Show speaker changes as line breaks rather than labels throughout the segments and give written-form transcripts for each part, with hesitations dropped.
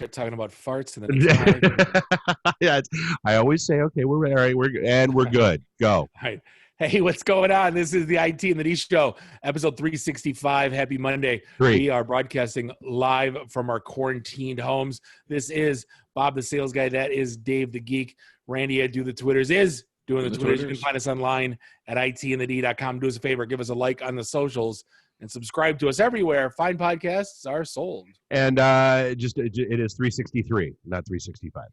talking about farts and then
Yeah, I always say, okay, we're all right, we're good. Go.
All right. Hey, what's going on? This is the IT and the D Show, episode 365. Happy Monday. We are broadcasting live from our quarantined homes. This is Bob the Sales Guy. That is Dave the Geek. Randy at Do the Twitters is doing the Twitters. You can find us online at itandthed.com. Do us a favor, give us a like on the socials and subscribe to us everywhere. Fine podcasts are sold.
And it is 363, not 365.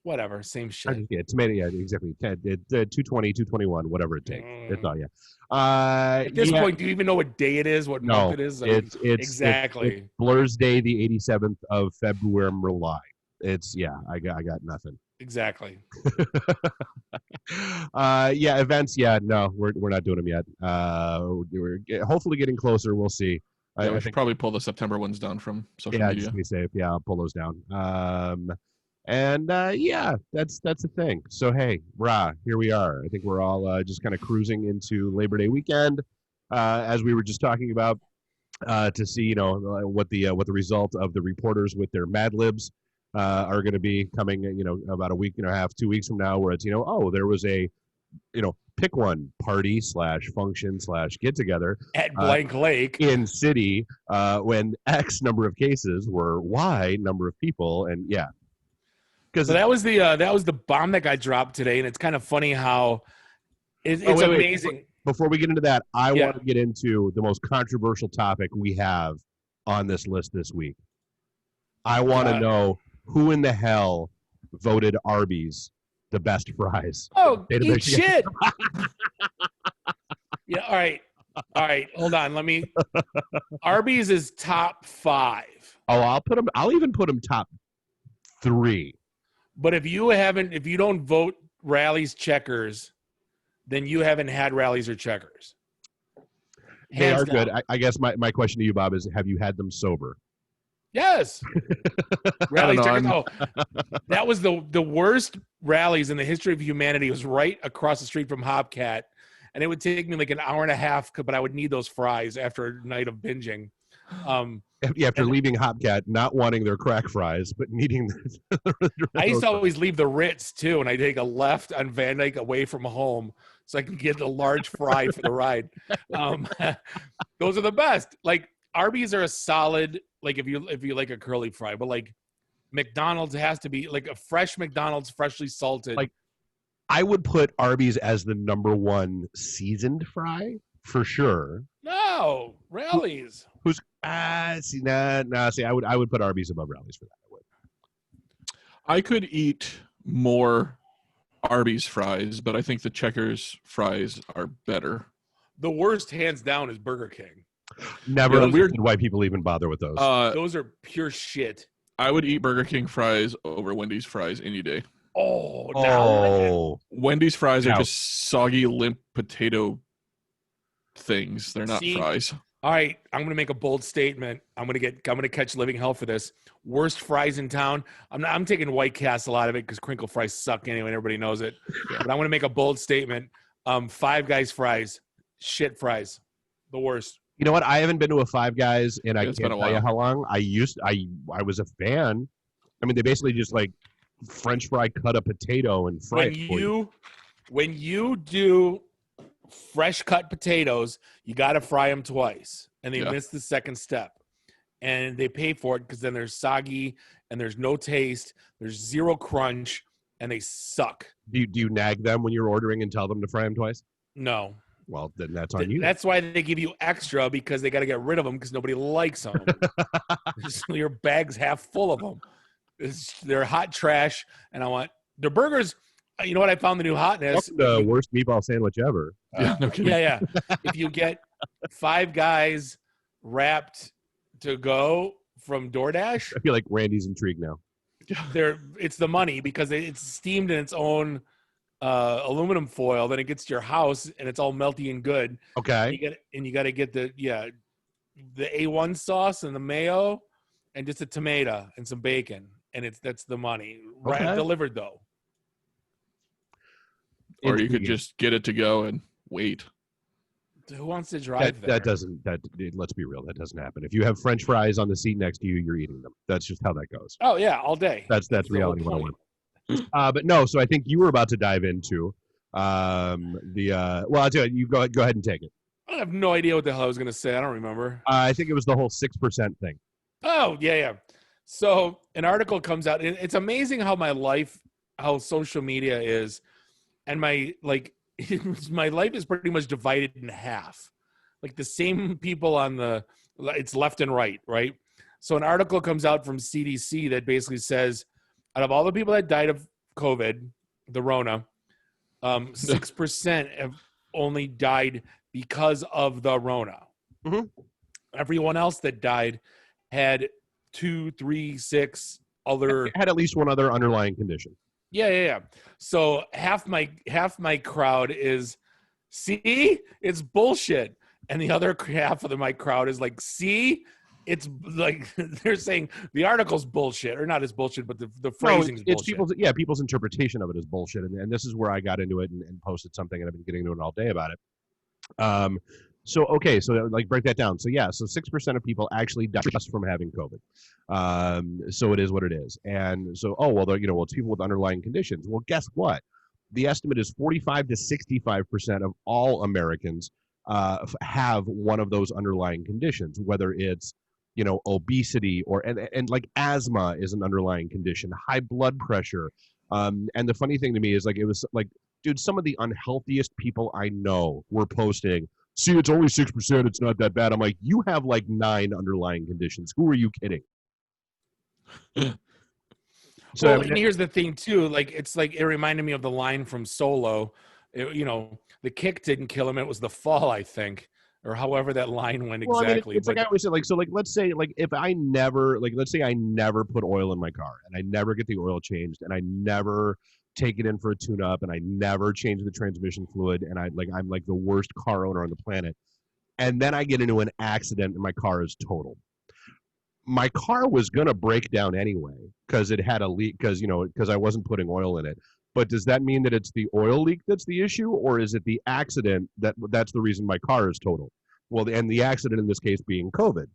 Whatever, same shit.
Yeah, tomato, yeah, exactly. 220, 221, whatever it takes. It's all, yeah.
At this point, do you even know what day it is, what month it is?
It's
exactly.
It's Blur's Day, the 87th of February. It's, I got nothing.
Exactly.
Events, no, we're not doing them yet. We're hopefully getting closer. We'll see.
We should probably pull the September ones down from social media.
Just to be safe. Yeah, I'll pull those down. That's the thing. So, hey, here we are. I think we're all just kind of cruising into Labor Day weekend, as we were just talking about, to see, what the result of the reporters with their Mad Libs are going to be coming, about a week and a half, 2 weeks from now, where it's, there was a, pick one party / function / get together
at Blank Lake
in city, when X number of cases were Y number of people. And
so that was the bomb that got dropped today, and it's kind of funny how it's amazing.
Wait. Before we get into that, I want to get into the most controversial topic we have on this list this week. I want to know who in the hell voted Arby's the best fries.
Oh, eat shit. All right. Hold on. Arby's is top 5.
Oh, I'll even put them top 3.
But if you don't vote Rally's Checkers, then you haven't had Rally's or Checkers.
They are good. I guess my question to you, Bob, is have you had them sober?
Yes. Rally's Checkers. Oh, that was the worst Rally's in the history of humanity. It was right across the street from Hopcat. And it would take me like an hour and a half, but I would need those fries after a night of binging.
After leaving Hopcat, not wanting their crack fries, but needing
I used to always leave the Ritz, too, and I take a left on Van Dyke away from home so I can get a large fry for the ride. Those are the best. Like, Arby's are a solid, like, if you like a curly fry, but, like, McDonald's has to be, like, a fresh McDonald's, freshly salted.
Like, I would put Arby's as the number 1 seasoned fry, for sure.
No, Rally's.
I would put Arby's above Rally's for that.
I could eat more Arby's fries, but I think the Checkers fries are better.
The worst, hands down, is Burger King.
Never understood why people even bother with those.
Those are pure shit.
I would eat Burger King fries over Wendy's fries any day. Wendy's fries are just soggy, limp potato things. They're not fries.
All right, I'm going to make a bold statement. I'm going to catch living hell for this. Worst fries in town. I'm taking White Castle out of it because crinkle fries suck anyway, and everybody knows it. But I'm going to make a bold statement. Five Guys fries, shit fries, the worst.
You know what? I haven't been to a Five Guys, and I can't tell you how long. I was a fan. I mean, they basically just like French fry, cut a potato, and fry it for you.
When you do fresh cut potatoes, you got to fry them twice, and they miss the second step, and they pay for it because then they're soggy and there's no taste, there's zero crunch, and they suck.
Do you nag them when you're ordering and tell them to fry them twice?
No.
Well, then that's on you.
That's why they give you extra, because they got to get rid of them because nobody likes them. Your bag's half full of them. They're hot trash, and I want their burgers. You know what I found the new hotness?
The worst meatball sandwich ever.
No kidding.
Yeah. If you get Five Guys wrapped to go from DoorDash,
I feel like Randy's intrigued now.
It's the money because it's steamed in its own aluminum foil. Then it gets to your house and it's all melty and good.
Okay.
You got to get the A1 sauce and the mayo and just a tomato and some bacon, and that's the money.
Okay.
Right, delivered though.
Or you could just get it to go and wait.
Who wants to drive there?
That doesn't. Let's be real. That doesn't happen. If you have French fries on the seat next to you, you're eating them. That's just how that goes.
Oh yeah, all day.
That's reality 101. But no. So I think you were about to dive into Well, I'll tell you. You go ahead and take it.
I have no idea what the hell I was going to say. I don't remember.
I think it was the whole 6% thing.
Oh yeah. So an article comes out, and it's amazing how how social media is, and my life is pretty much divided in half. Like the same people it's left and right. So an article comes out from CDC that basically says, out of all the people that died of COVID, the Rona, 6% have only died because of the Rona.
Mm-hmm.
Everyone else that died had 2, 3, 6 other
had at least one other underlying condition.
Yeah. So half my crowd is, see, it's bullshit, and the other half of my crowd is like, see, it's like they're saying the article's bullshit, or not as bullshit, but the phrasing is bullshit.
People's interpretation of it is bullshit, and this is where I got into it and posted something, and I've been getting into it all day about it. So like break that down. So 6% of people actually die just from having COVID. So it is what it is. And so, it's people with underlying conditions. Well, guess what? The estimate is 45 to 65% of all Americans have one of those underlying conditions, whether it's obesity and like asthma is an underlying condition, high blood pressure. And the funny thing to me is, like, it was like, dude, some of the unhealthiest people I know were posting, see, it's only 6%, it's not that bad. I'm like, you have like 9 underlying conditions. Who are you kidding?
And here's the thing too, like, it's like, it reminded me of the line from Solo. The kick didn't kill him, it was the fall, I think, or however that line went exactly.
It's like I always say, like, so like, let's say, like, if I never, like, let's say I never put oil in my car, and I never get the oil changed, and I never take it in for a tune-up, and I never change the transmission fluid, and I'm like the worst car owner on the planet, and then I get into an accident and my car is totaled. My car was gonna break down anyway because it had a leak, because I wasn't putting oil in it. But does that mean that it's the oil leak that's the issue, or is it the accident that's the reason my car is totaled? Well, and the accident in this case being COVID.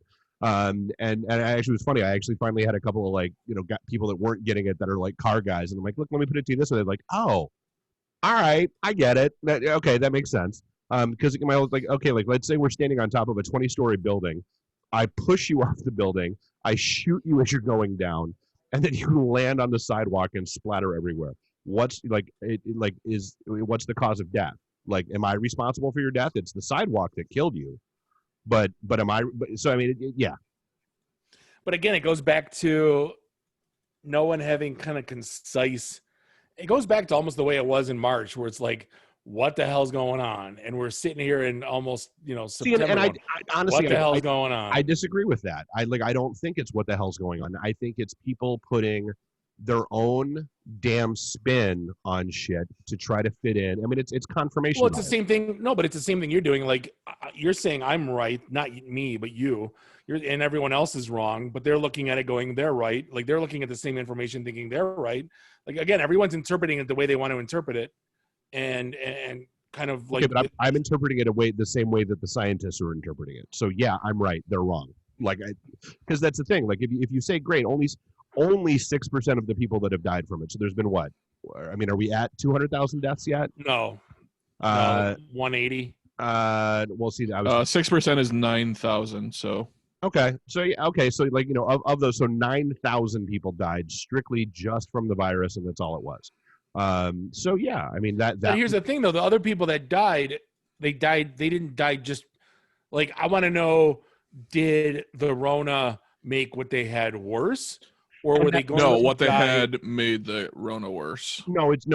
And actually, it was funny. I actually finally had a couple of got people that weren't getting it that are like car guys, and I'm like, look, let me put it to you this way. They're like, oh, all right, I get it. Okay, that makes sense. Because let's say we're standing on top of a 20-story building. I push you off the building. I shoot you as you're going down, and then you land on the sidewalk and splatter everywhere. What's the cause of death? Like, am I responsible for your death? It's the sidewalk that killed you. But am I? So I mean, yeah.
But again, it goes back to no one having kind of concise. It goes back to almost the way it was in March, where it's like, what the hell's going on? And we're sitting here in almost, September.
And I honestly,
what the hell's going on?
I disagree with that. I don't think it's what the hell's going on. I think it's people putting their own damn spin on shit to try to fit in. I mean, it's confirmation.
Well, it's the same thing. No, but it's the same thing you're doing. Like, you're saying I'm right, not me, but you're, and everyone else is wrong, but they're looking at it going, they're right. Like, they're looking at the same information thinking they're right. Like, again, everyone's interpreting it the way they want to interpret it. And kind of like,
okay, but I'm interpreting it the same way that the scientists are interpreting it. So yeah, I'm right. They're wrong. Like, because that's the thing. Like, if you say, great, only 6% of the people that have died from it. So there's been what? I mean, are we at 200,000 deaths yet?
No. 180.
We'll see.
6% is 9,000. So.
Okay. So like, of those, so 9,000 people died strictly just from the virus, and that's all it was. So yeah, I mean that.
But here's the thing, though: the other people that died, they didn't die just like. I want to know: did the Rona make what they had worse, or were they going?
No, what they had made the Rona worse.
No, it's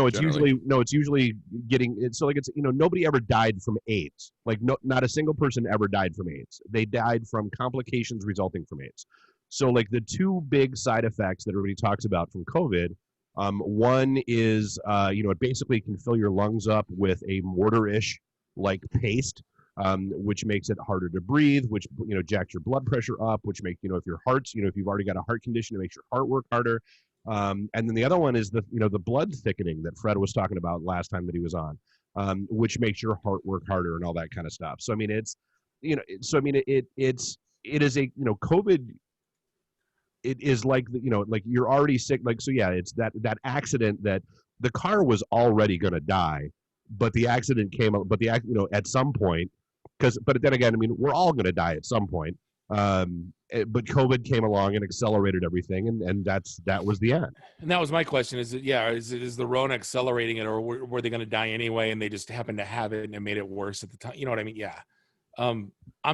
usually getting it. So like nobody ever died from AIDS. Like not a single person ever died from AIDS. They died from complications resulting from AIDS. So like the two big side effects that everybody talks about from COVID. One is, it basically can fill your lungs up with a mortar-ish like paste, which makes it harder to breathe, which, jacks your blood pressure up, which makes, if your heart's, if you've already got a heart condition, it makes your heart work harder. And then the other one is the blood thickening that Fred was talking about last time that he was on. which makes your heart work harder and all that kind of stuff. So I mean, it's it is a COVID. It is like like you're already sick. Like so, yeah, it's that accident that the car was already going to die, but the accident came up. But at some point, but then again, I mean, we're all going to die at some point. But COVID came along and accelerated everything, and that was the end.
And that was my question: is the Rona accelerating it, or were they going to die anyway, and they just happened to have it and it made it worse at the time? You know what I mean? Yeah. I'm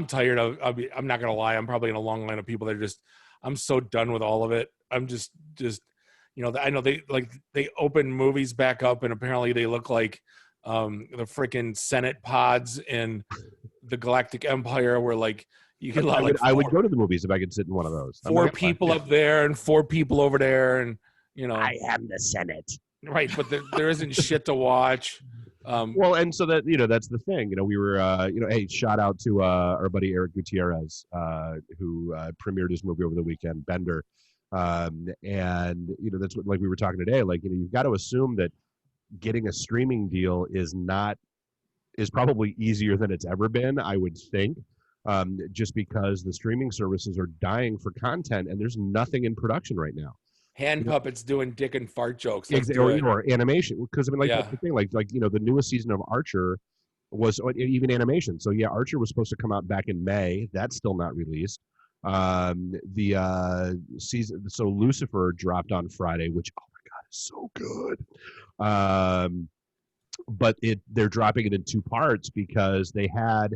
tired of. I'm not going to lie. I'm probably in a long line of people that are just. I'm so done with all of it. I'm just I know they open movies back up, and apparently they look like the freaking Senate pods in the Galactic Empire, where like you could
I would go to the movies if I could sit in one of those.
4 people up there and 4 people over there, and
I am the Senate,
right? But there isn't shit to watch.
Well, and so that that's the thing. We were hey, shout out to our buddy Eric Gutierrez, who premiered his movie over the weekend, Bender, and that's what, like we were talking today. Like you've got to assume that getting a streaming deal is probably easier than it's ever been. I would think, just because the streaming services are dying for content, and there's nothing in production right now.
Hand puppets doing dick and fart jokes,
or animation. Because I mean, that's the thing. Like the newest season of Archer was even animation. So yeah, Archer was supposed to come out back in May. That's still not released. The season. So Lucifer dropped on Friday, which oh my god, is so good. But they're dropping it in 2 parts because they had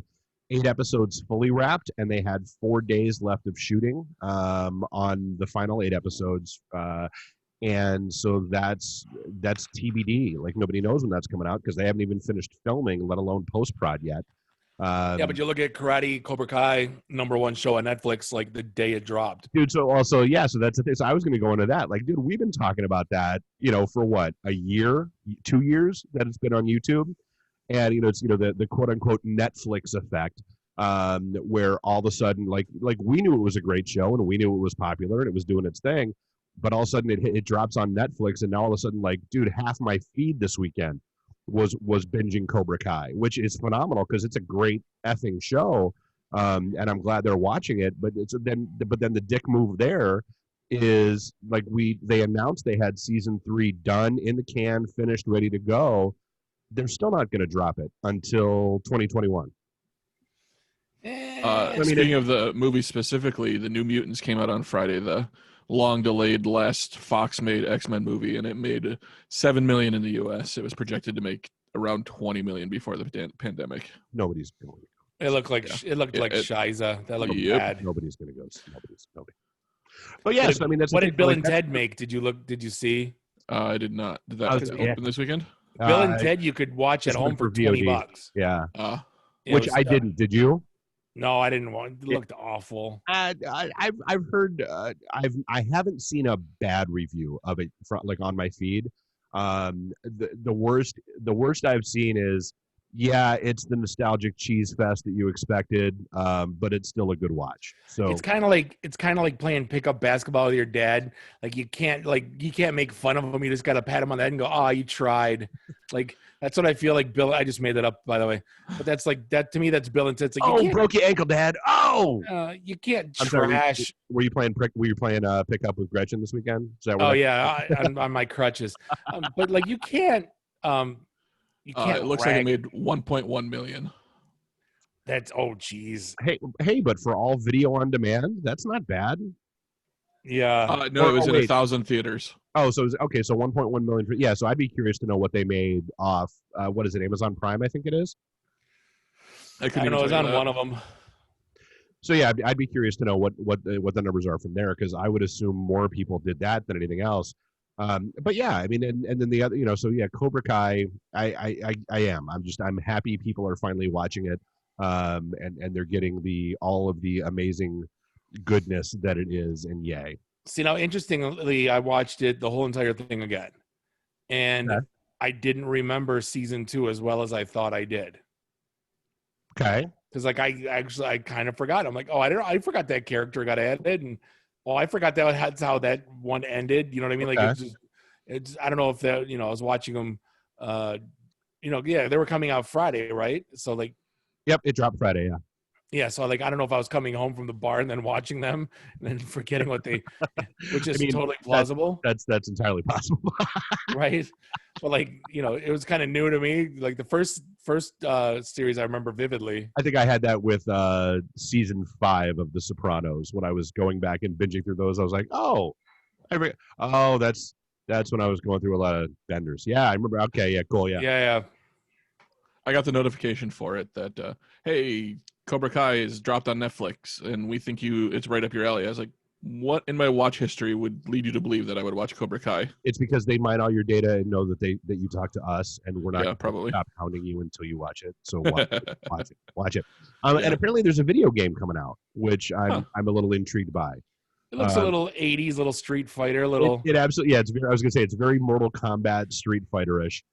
8 episodes fully wrapped, and they had 4 days left of shooting on the final 8 episodes, and so that's TBD. Like nobody knows when that's coming out because they haven't even finished filming, let alone post-prod yet.
Yeah, but you look at Cobra Kai, #1 show on Netflix, like the day it dropped,
dude. So also, yeah, so that's the thing. So I was going to go into that. Like, dude, we've been talking about that, for what, a year, 2 years that it's been on YouTube. And it's the quote unquote Netflix effect, where all of a sudden like we knew it was a great show and we knew it was popular and it was doing its thing, but all of a sudden it drops on Netflix, and now all of a sudden, like, dude, half my feed this weekend was binging Cobra Kai, which is phenomenal because it's a great effing show, and I'm glad they're watching it. But then the dick move there is like they announced they had season 3 done, in the can, finished, ready to go. They're still not going to drop it until 2021.
Speaking of the movie specifically, the New Mutants came out on Friday, the long-delayed last Fox-made X-Men movie, and it made $7 million in the U.S. It was projected to make around $20 million before the pandemic.
Nobody's going to go.
It looked like Shiza. That looked bad.
Nobody's going to go. Nobody. But yes, I mean that's
what did Bill and Ted make? Did you see?
I did not. Did that open this weekend?
Bill and Ted you could watch at home for $20.
Yeah. Which I didn't. Did you?
No, I didn't want. It looked awful.
I've heard. I haven't seen a bad review of it on my feed. The worst I've seen is, yeah, it's the nostalgic cheese fest that you expected, but it's still a good watch. So
it's kind of like playing pickup basketball with your dad. Like you can't make fun of him. You just got to pat him on the head and go, "Oh, you tried." Like that's what I feel like. Bill, I just made that up, by the way, but that's like that to me. That's Bill and Ted's like,
"Oh, broke your ankle, Dad." Oh,
you can't
I'm
trash.
Sorry, were you playing pickup with Gretchen this weekend? Is that
what on my crutches. But like you can't.
It looks like it made 1.1 million.
That's geez.
Hey, but for all video on demand, that's not bad.
Yeah.
No, it was in 1,000 theaters.
Oh, so okay, so 1.1 million. Yeah, so I'd be curious to know what they made off. What is it? Amazon Prime, I think it is.
I don't know.
It was on one of them.
So yeah, I'd be curious to know what the numbers are from there, because I would assume more people did that than anything else. But yeah, I mean, and then the other, so yeah, Cobra Kai, I'm happy people are finally watching it, and they're getting all of the amazing goodness that it is, and yay.
See, now, interestingly, I watched the whole entire thing again, and I didn't remember season 2 as well as I thought I did.
Okay.
Because like I kind of forgot. I'm like, I forgot that character got added, and I forgot that's how that one ended. You know what I mean? Like it's I don't know if that, I was watching them they were coming out Friday, right? So like,
yep, it dropped Friday. Yeah.
Yeah, so like I don't know if I was coming home from the bar and then watching them and then forgetting which is totally plausible.
That's entirely possible,
right? But like it was kind of new to me. Like the first series I remember vividly.
I think I had that with season 5 of The Sopranos when I was going back and binging through those. I was like, that's when I was going through a lot of benders. Yeah, I remember. Okay, yeah, cool, yeah.
Yeah.
I got the notification for it that hey, Cobra Kai is dropped on Netflix, and we think it's right up your alley. I was like, what in my watch history would lead you to believe that I would watch Cobra Kai?
It's because they mine all your data and know that you talk to us, and we're not
probably
stop hounding you until you watch it. So watch it. And apparently there's a video game coming out, which I'm a little intrigued by.
It looks a little 80s, little Street Fighter, little.
It absolutely, yeah. I was gonna say it's very Mortal Kombat, Street Fighter-ish,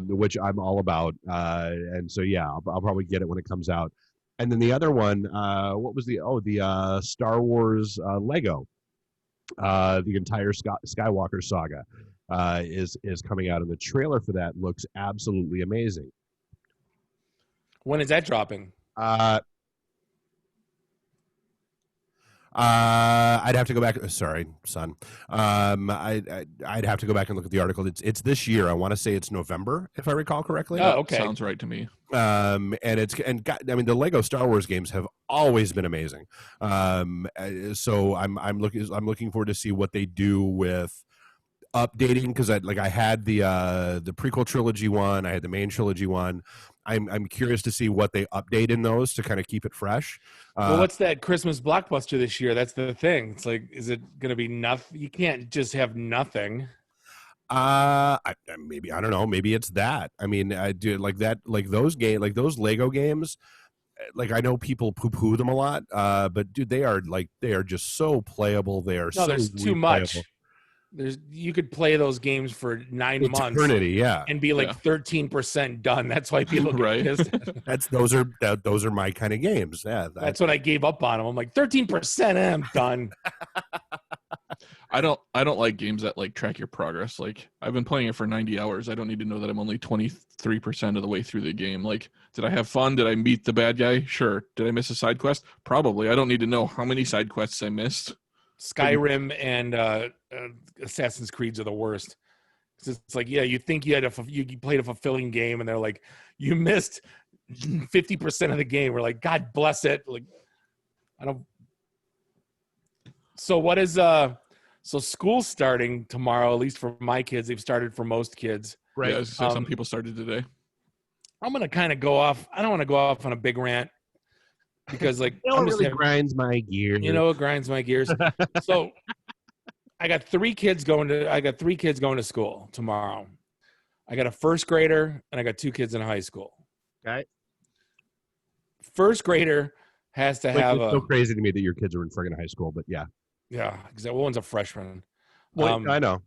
which I'm all about. And so yeah, I'll probably get it when it comes out. And then the other one, what was the Star Wars Lego, the entire Skywalker saga is coming out, and the trailer for that looks absolutely amazing.
When is that dropping?
I'd have to go back. Sorry, son. I'd have to go back and look at the article. It's this year. I want to say it's November, if I recall correctly.
Oh, okay.
Sounds right to me.
And the Lego Star Wars games have always been amazing. So I'm looking forward to see what they do with updating, because I had the prequel trilogy one, I had the main trilogy one. I'm curious to see what they update in those to kind of keep it fresh.
Well, what's that Christmas blockbuster this year? That's the thing. It's like, is it going to be nothing? You can't just have nothing.
Maybe, I don't know. Maybe it's that. I mean, I do like that, like those those Lego games. Like, I know people poo-poo them a lot, but dude, they are just so playable. They are
there's too much. You could play those games for 9 months,
eternity, yeah,
and be like 13% done. That's why people get pissed.
Those are my kind of games. Yeah,
that's what I gave up on them. I'm like 13%, I'm done.
I don't like games that like track your progress. Like, I've been playing it for 90 hours. I don't need to know that I'm only 23% of the way through the game. Like, did I have fun? Did I meet the bad guy? Sure. Did I miss a side quest? Probably. I don't need to know how many side quests I missed.
Skyrim and Assassin's Creed are the worst. It's like, yeah, you think you played a fulfilling game, and they're like, you missed 50% of the game. We're like, God bless it. Like, I don't. So what is so school's starting tomorrow, at least for my kids. They've started for most kids.
Right. Yeah, some people started today.
I'm gonna kind of go off. I don't want to go off on a big rant, because like
grinds my gears.
It grinds my gears. So I got 3 kids going to school tomorrow. I got a first grader and I got 2 kids in high school.
Okay.
First grader has to have
it's so crazy to me that your kids are in friggin' high school, but yeah.
Yeah, because one's a freshman.
Well, I know.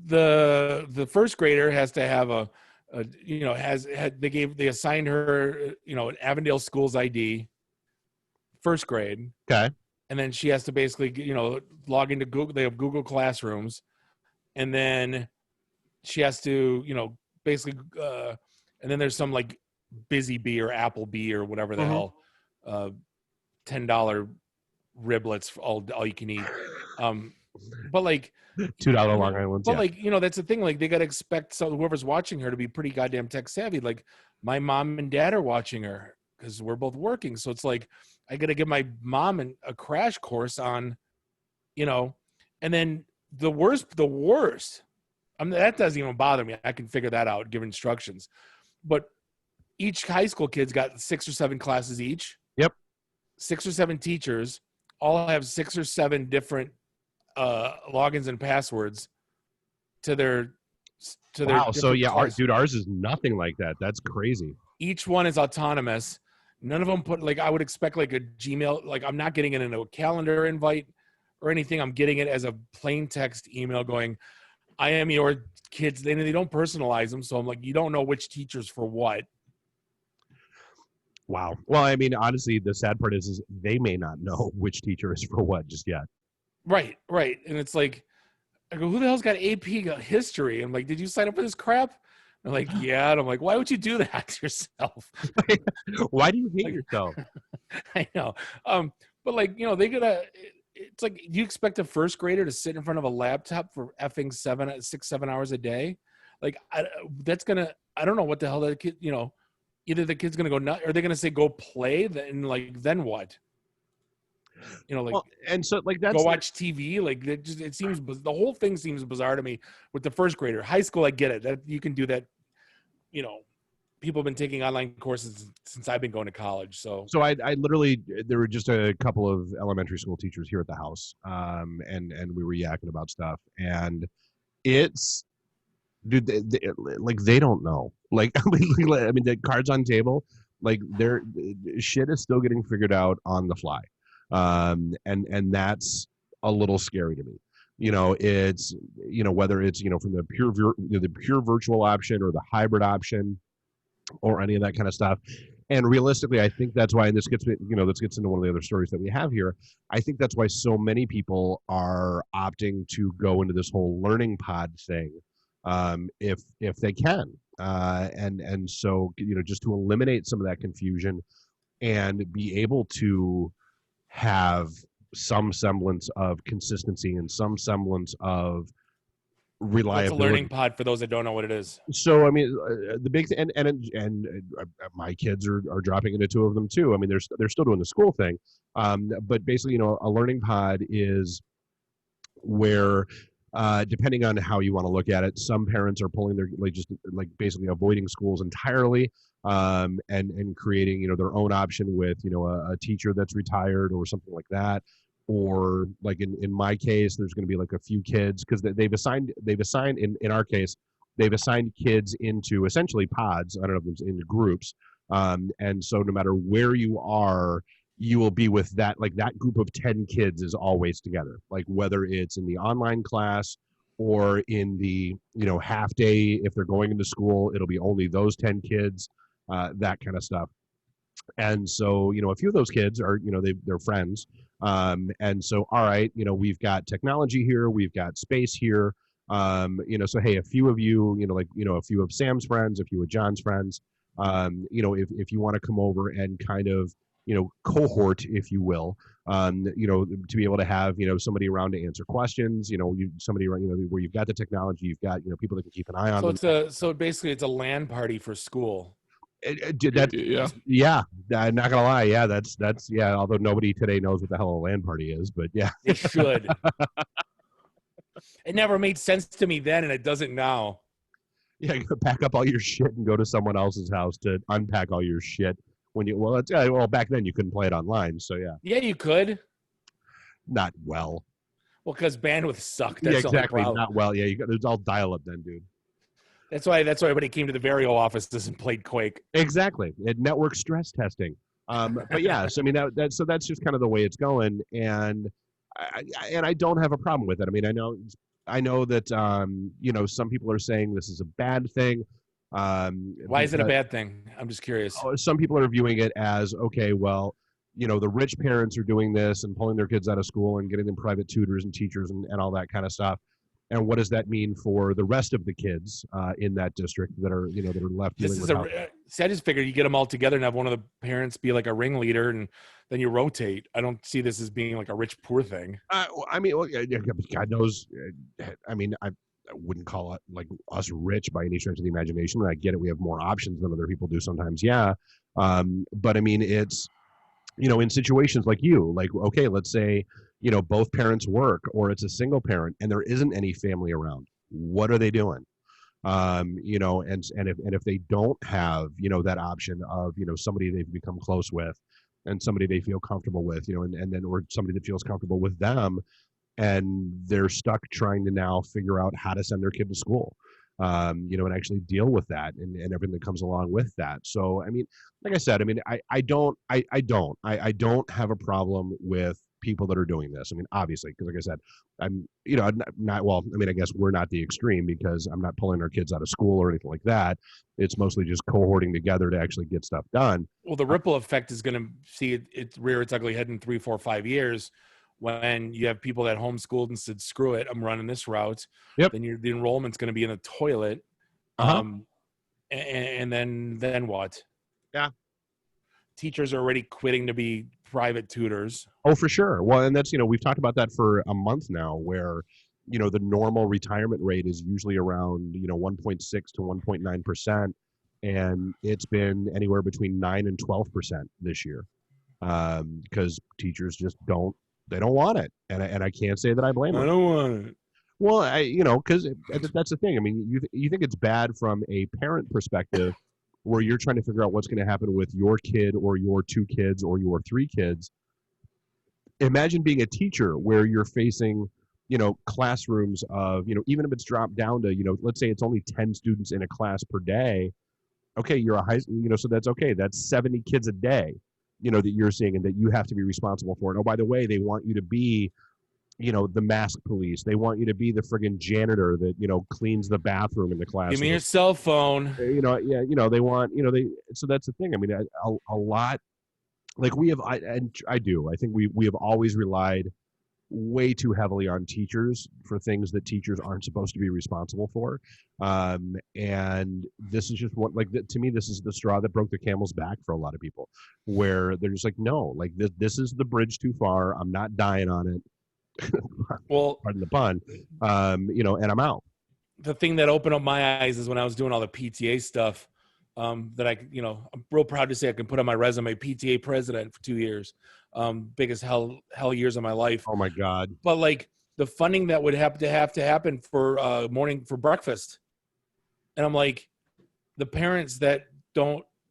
The first grader has to have they assigned her an Avondale Schools ID, first grade.
Okay.
And then she has to basically log into Google. They have Google Classrooms, and then she has to basically and then there's some like Busy Bee or Apple Bee or whatever the hell, $10 riblets, all you can eat. But like
$2 Long Island.
But like, that's the thing. Like, they got to expect whoever's watching her to be pretty goddamn tech savvy. Like, my mom and dad are watching her because we're both working. So it's like, I got to give my mom a crash course on, and then the worst, that doesn't even bother me. I can figure that out, give instructions. But each high school kid's got 6 or 7 classes each.
Yep.
6 or 7 teachers all have 6 or 7 different logins and passwords to their
wow. So yeah, ours is nothing like that. That's crazy.
Each one is autonomous. None of them put, like, I would expect like a Gmail, like I'm not getting it into a calendar invite or anything. I'm getting it as a plain text email going, I am your kids. They don't personalize them. So I'm like, you don't know which teacher's for what.
Wow. Well, I mean, honestly, the sad part is they may not know which teacher is for what just yet.
Right. And it's like, I go, who the hell's got AP history? I'm like, did you sign up for this crap? I'm like, yeah. And I'm like, why would you do that to yourself?
Why do you hate yourself?
I know. But like, it's like, do you expect a first grader to sit in front of a laptop for effing 6-7 hours a day? Like, I don't know what the hell that kid, either the kid's going to go nuts, or they're going to say, go play. Then what?
And so like, that's
go watch TV. Like, it seems, the whole thing seems bizarre to me with the first grader. High school, I get it, that you can do that. People have been taking online courses since I've been going to college. So
I literally, there were just a couple of elementary school teachers here at the house, and we were yakking about stuff, and it's, dude, they don't know. Like, I mean, the cards on table, like, their shit is still getting figured out on the fly, and that's a little scary to me. It's, whether it's, from the pure virtual option or the hybrid option, or any of that kind of stuff. And realistically, I think that's why, and this gets into one of the other stories that we have here. I think that's why so many people are opting to go into this whole learning pod thing, if they can, and so, just to eliminate some of that confusion and be able to have some semblance of consistency and some semblance of reliability.
It's a learning pod for those that don't know what it is.
So I mean, the big thing, and my kids are dropping into two of them too. I mean, they're still doing the school thing, but basically, a learning pod is where, depending on how you want to look at it, some parents are pulling their, like basically avoiding schools entirely, and creating their own option with a teacher that's retired or something like that. Or like in my case, there's going to be like a few kids, because they've assigned in our case, they've assigned kids into essentially pods. I don't know if it's into groups. And so no matter where you are, you will be with that, like that group of 10 kids is always together. Like whether it's in the online class or in the, half day, if they're going into school, it'll be only those 10 kids, that kind of stuff. And so, a few of those kids are, they're friends. And so, all right, we've got technology here, we've got space here. So, hey, a few of you, a few of Sam's friends, a few of John's friends, if you want to come over and kind of, cohort, if you will, to be able to have, somebody around to answer questions, somebody around, where you've got the technology, you've got, people that can keep an eye on them.
So basically it's a LAN party for school.
Yeah, I'm not gonna lie. Yeah, that's yeah. Although nobody today knows what the hell a LAN party is, but yeah,
it should. It never made sense to me then, and it doesn't now.
Yeah, pack up all your shit and go to someone else's house to unpack all your shit. Well, back then you couldn't play it online, so yeah.
Yeah, you could.
Not well.
Well, because bandwidth sucked. That's
yeah, exactly. Not well. Yeah, it was all dial-up then, dude.
That's why everybody came to the Vario offices and played Quake.
Exactly. Network stress testing. But yeah, so I mean that's just kind of the way it's going, and I don't have a problem with it. I mean, I know that some people are saying this is a bad thing.
Why is it a bad thing? I'm just curious.
Some people are viewing it as, okay, well, the rich parents are doing this and pulling their kids out of school and getting them private tutors and teachers and all that kind of stuff. And what does that mean for the rest of the kids in that district that are left?
See, I just figured you get them all together and have one of the parents be like a ringleader, and then you rotate. I don't see this as being like a rich poor thing.
I mean, God knows. I mean, I wouldn't call it like us rich by any stretch of the imagination. I get it. We have more options than other people do sometimes. Yeah. But I mean, it's, in situations like okay, let's say, both parents work, or it's a single parent and there isn't any family around. What are they doing? And if they don't have, that option of, somebody they've become close with and somebody they feel comfortable with, and then, or somebody that feels comfortable with them, and they're stuck trying to now figure out how to send their kid to school, and actually deal with that and everything that comes along with that. So, I mean, like I said, I mean, I don't have a problem with people that are doing this. I mean, obviously, because like I said, I'm, not, well, I mean, I guess we're not the extreme, because I'm not pulling our kids out of school or anything like that. It's mostly just cohorting together to actually get stuff done.
Well, the ripple effect is going to see it rear its ugly head in 3, 4, 5 years, when you have people that homeschooled and said, screw it, I'm running this route.
Yep.
Then the enrollment's going to be in the toilet. And then what?
Yeah.
Teachers are already quitting to be private tutors.
Oh, for sure. Well, and that's, we've talked about that for a month now, where, the normal retirement rate is usually around, 1.6 to 1.9%. And it's been anywhere between 9 and 12% this year. Because teachers just don't want it. And I can't say that I blame them.
I don't want it.
Well, because that's the thing. I mean, you think it's bad from a parent perspective, where you're trying to figure out what's going to happen with your kid or your 2 kids or your 3 kids. Imagine being a teacher where you're facing, classrooms of, even if it's dropped down to, let's say it's only 10 students in a class per day. Okay, you're a high, so that's okay. That's 70 kids a day, that you're seeing and that you have to be responsible for. And oh, by the way, they want you to be, the mask police. They want you to be the friggin' janitor that, cleans the bathroom in the classroom.
Give me your cell phone.
They want, so that's the thing. I mean, a lot, like I think we have always relied way too heavily on teachers for things that teachers aren't supposed to be responsible for. And this is just to me, this is the straw that broke the camel's back for a lot of people, where they're just like, no, like this is the bridge too far. I'm not dying on it. Well, pardon the pun, and I'm out.
The thing that opened up my eyes is when I was doing all the PTA stuff, that I'm real proud to say I can put on my resume, PTA president for 2 years, biggest hell years of my life.
Oh my God.
But like the funding that would have to happen for morning for breakfast. And I'm like, the parents that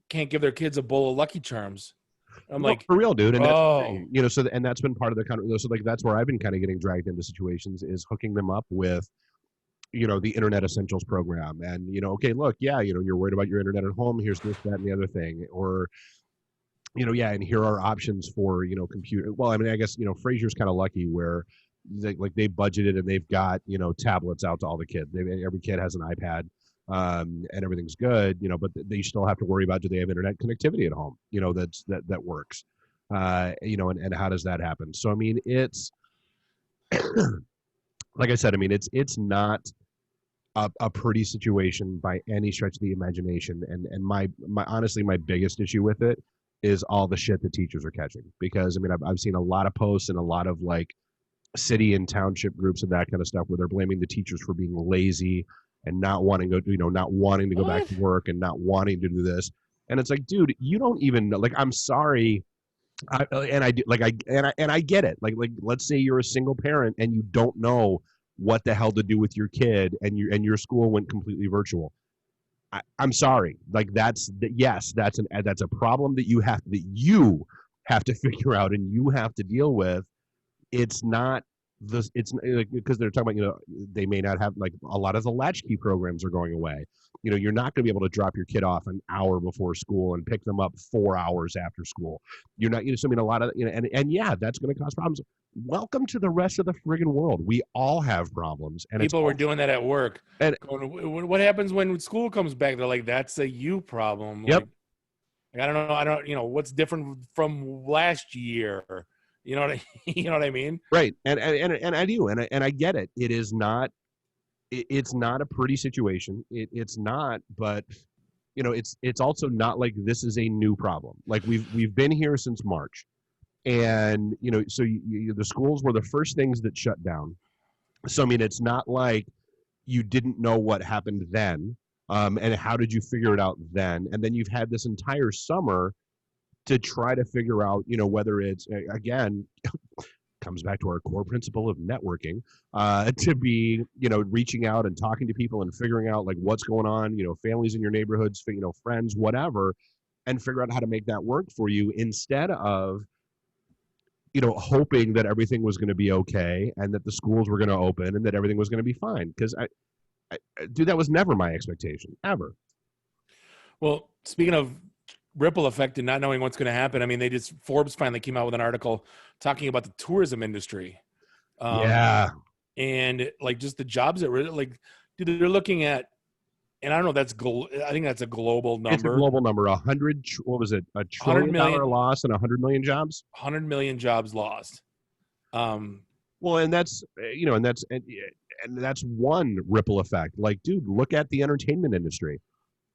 can't give their kids a bowl of Lucky Charms. I'm like,
for real, dude. And that's, and that's been part of the kind of, so like, that's where I've been kind of getting dragged into situations, is hooking them up with, the Internet Essentials program. And, okay, look, yeah, you're worried about your internet at home. Here's this, that, and the other thing. Or, and here are options for, computer. Well, I mean, I guess, Fraser's kind of lucky where they budgeted and they've got, tablets out to all the kids. Every kid has an iPad. And everything's good, but they still have to worry about, do they have internet connectivity at home, that works, and how does that happen? So, I mean, it's, like I said, I mean, it's not a pretty situation by any stretch of the imagination. And my honestly, my biggest issue with it is all the shit that teachers are catching, because I mean, I've seen a lot of posts and a lot of like city and township groups and that kind of stuff where they're blaming the teachers for being lazy and not wanting to go back to work and not wanting to do this. And it's like, dude, you don't even know. Like, I'm sorry. I get it. Like, let's say you're a single parent and you don't know what the hell to do with your kid, and your school went completely virtual. I'm sorry. Like, that's a problem that you have to figure out and you have to deal with. It's not because they're talking about, they may not have, like, a lot of the latchkey programs are going away. You're not going to be able to drop your kid off an hour before school and pick them up 4 hours after school. You're not, so I mean, a lot of, and yeah, that's going to cause problems. Welcome to the rest of the friggin' world. We all have problems. And
people were doing that at work. And what happens when school comes back? They're like, that's a you problem.
Yep.
Like, I don't, what's different from last year? You know what I mean?
Right. And I do. And I get it. It is not, it's not a pretty situation. It's not, but it's also not like this is a new problem. Like, we've been here since March, and, so the schools were the first things that shut down. So, I mean, it's not like you didn't know what happened then. And how did you figure it out then? And then you've had this entire summer to try to figure out, whether it's, again, comes back to our core principle of networking, to be, reaching out and talking to people and figuring out, like, what's going on, families in your neighborhoods, friends, whatever, and figure out how to make that work for you, instead of, hoping that everything was going to be okay and that the schools were going to open and that everything was going to be fine. Because dude, that was never my expectation, ever.
Well, speaking of ripple effect and not knowing what's going to happen, I mean, Forbes finally came out with an article talking about the tourism industry.
Yeah.
And like, just the jobs that were like, dude, they're looking at, and I don't know, I think that's a global number. It's a global
number. What was it? $1 trillion loss and 100 million jobs?
100 million jobs lost.
Well, and that's, and that's one ripple effect. Like, dude, look at the entertainment industry.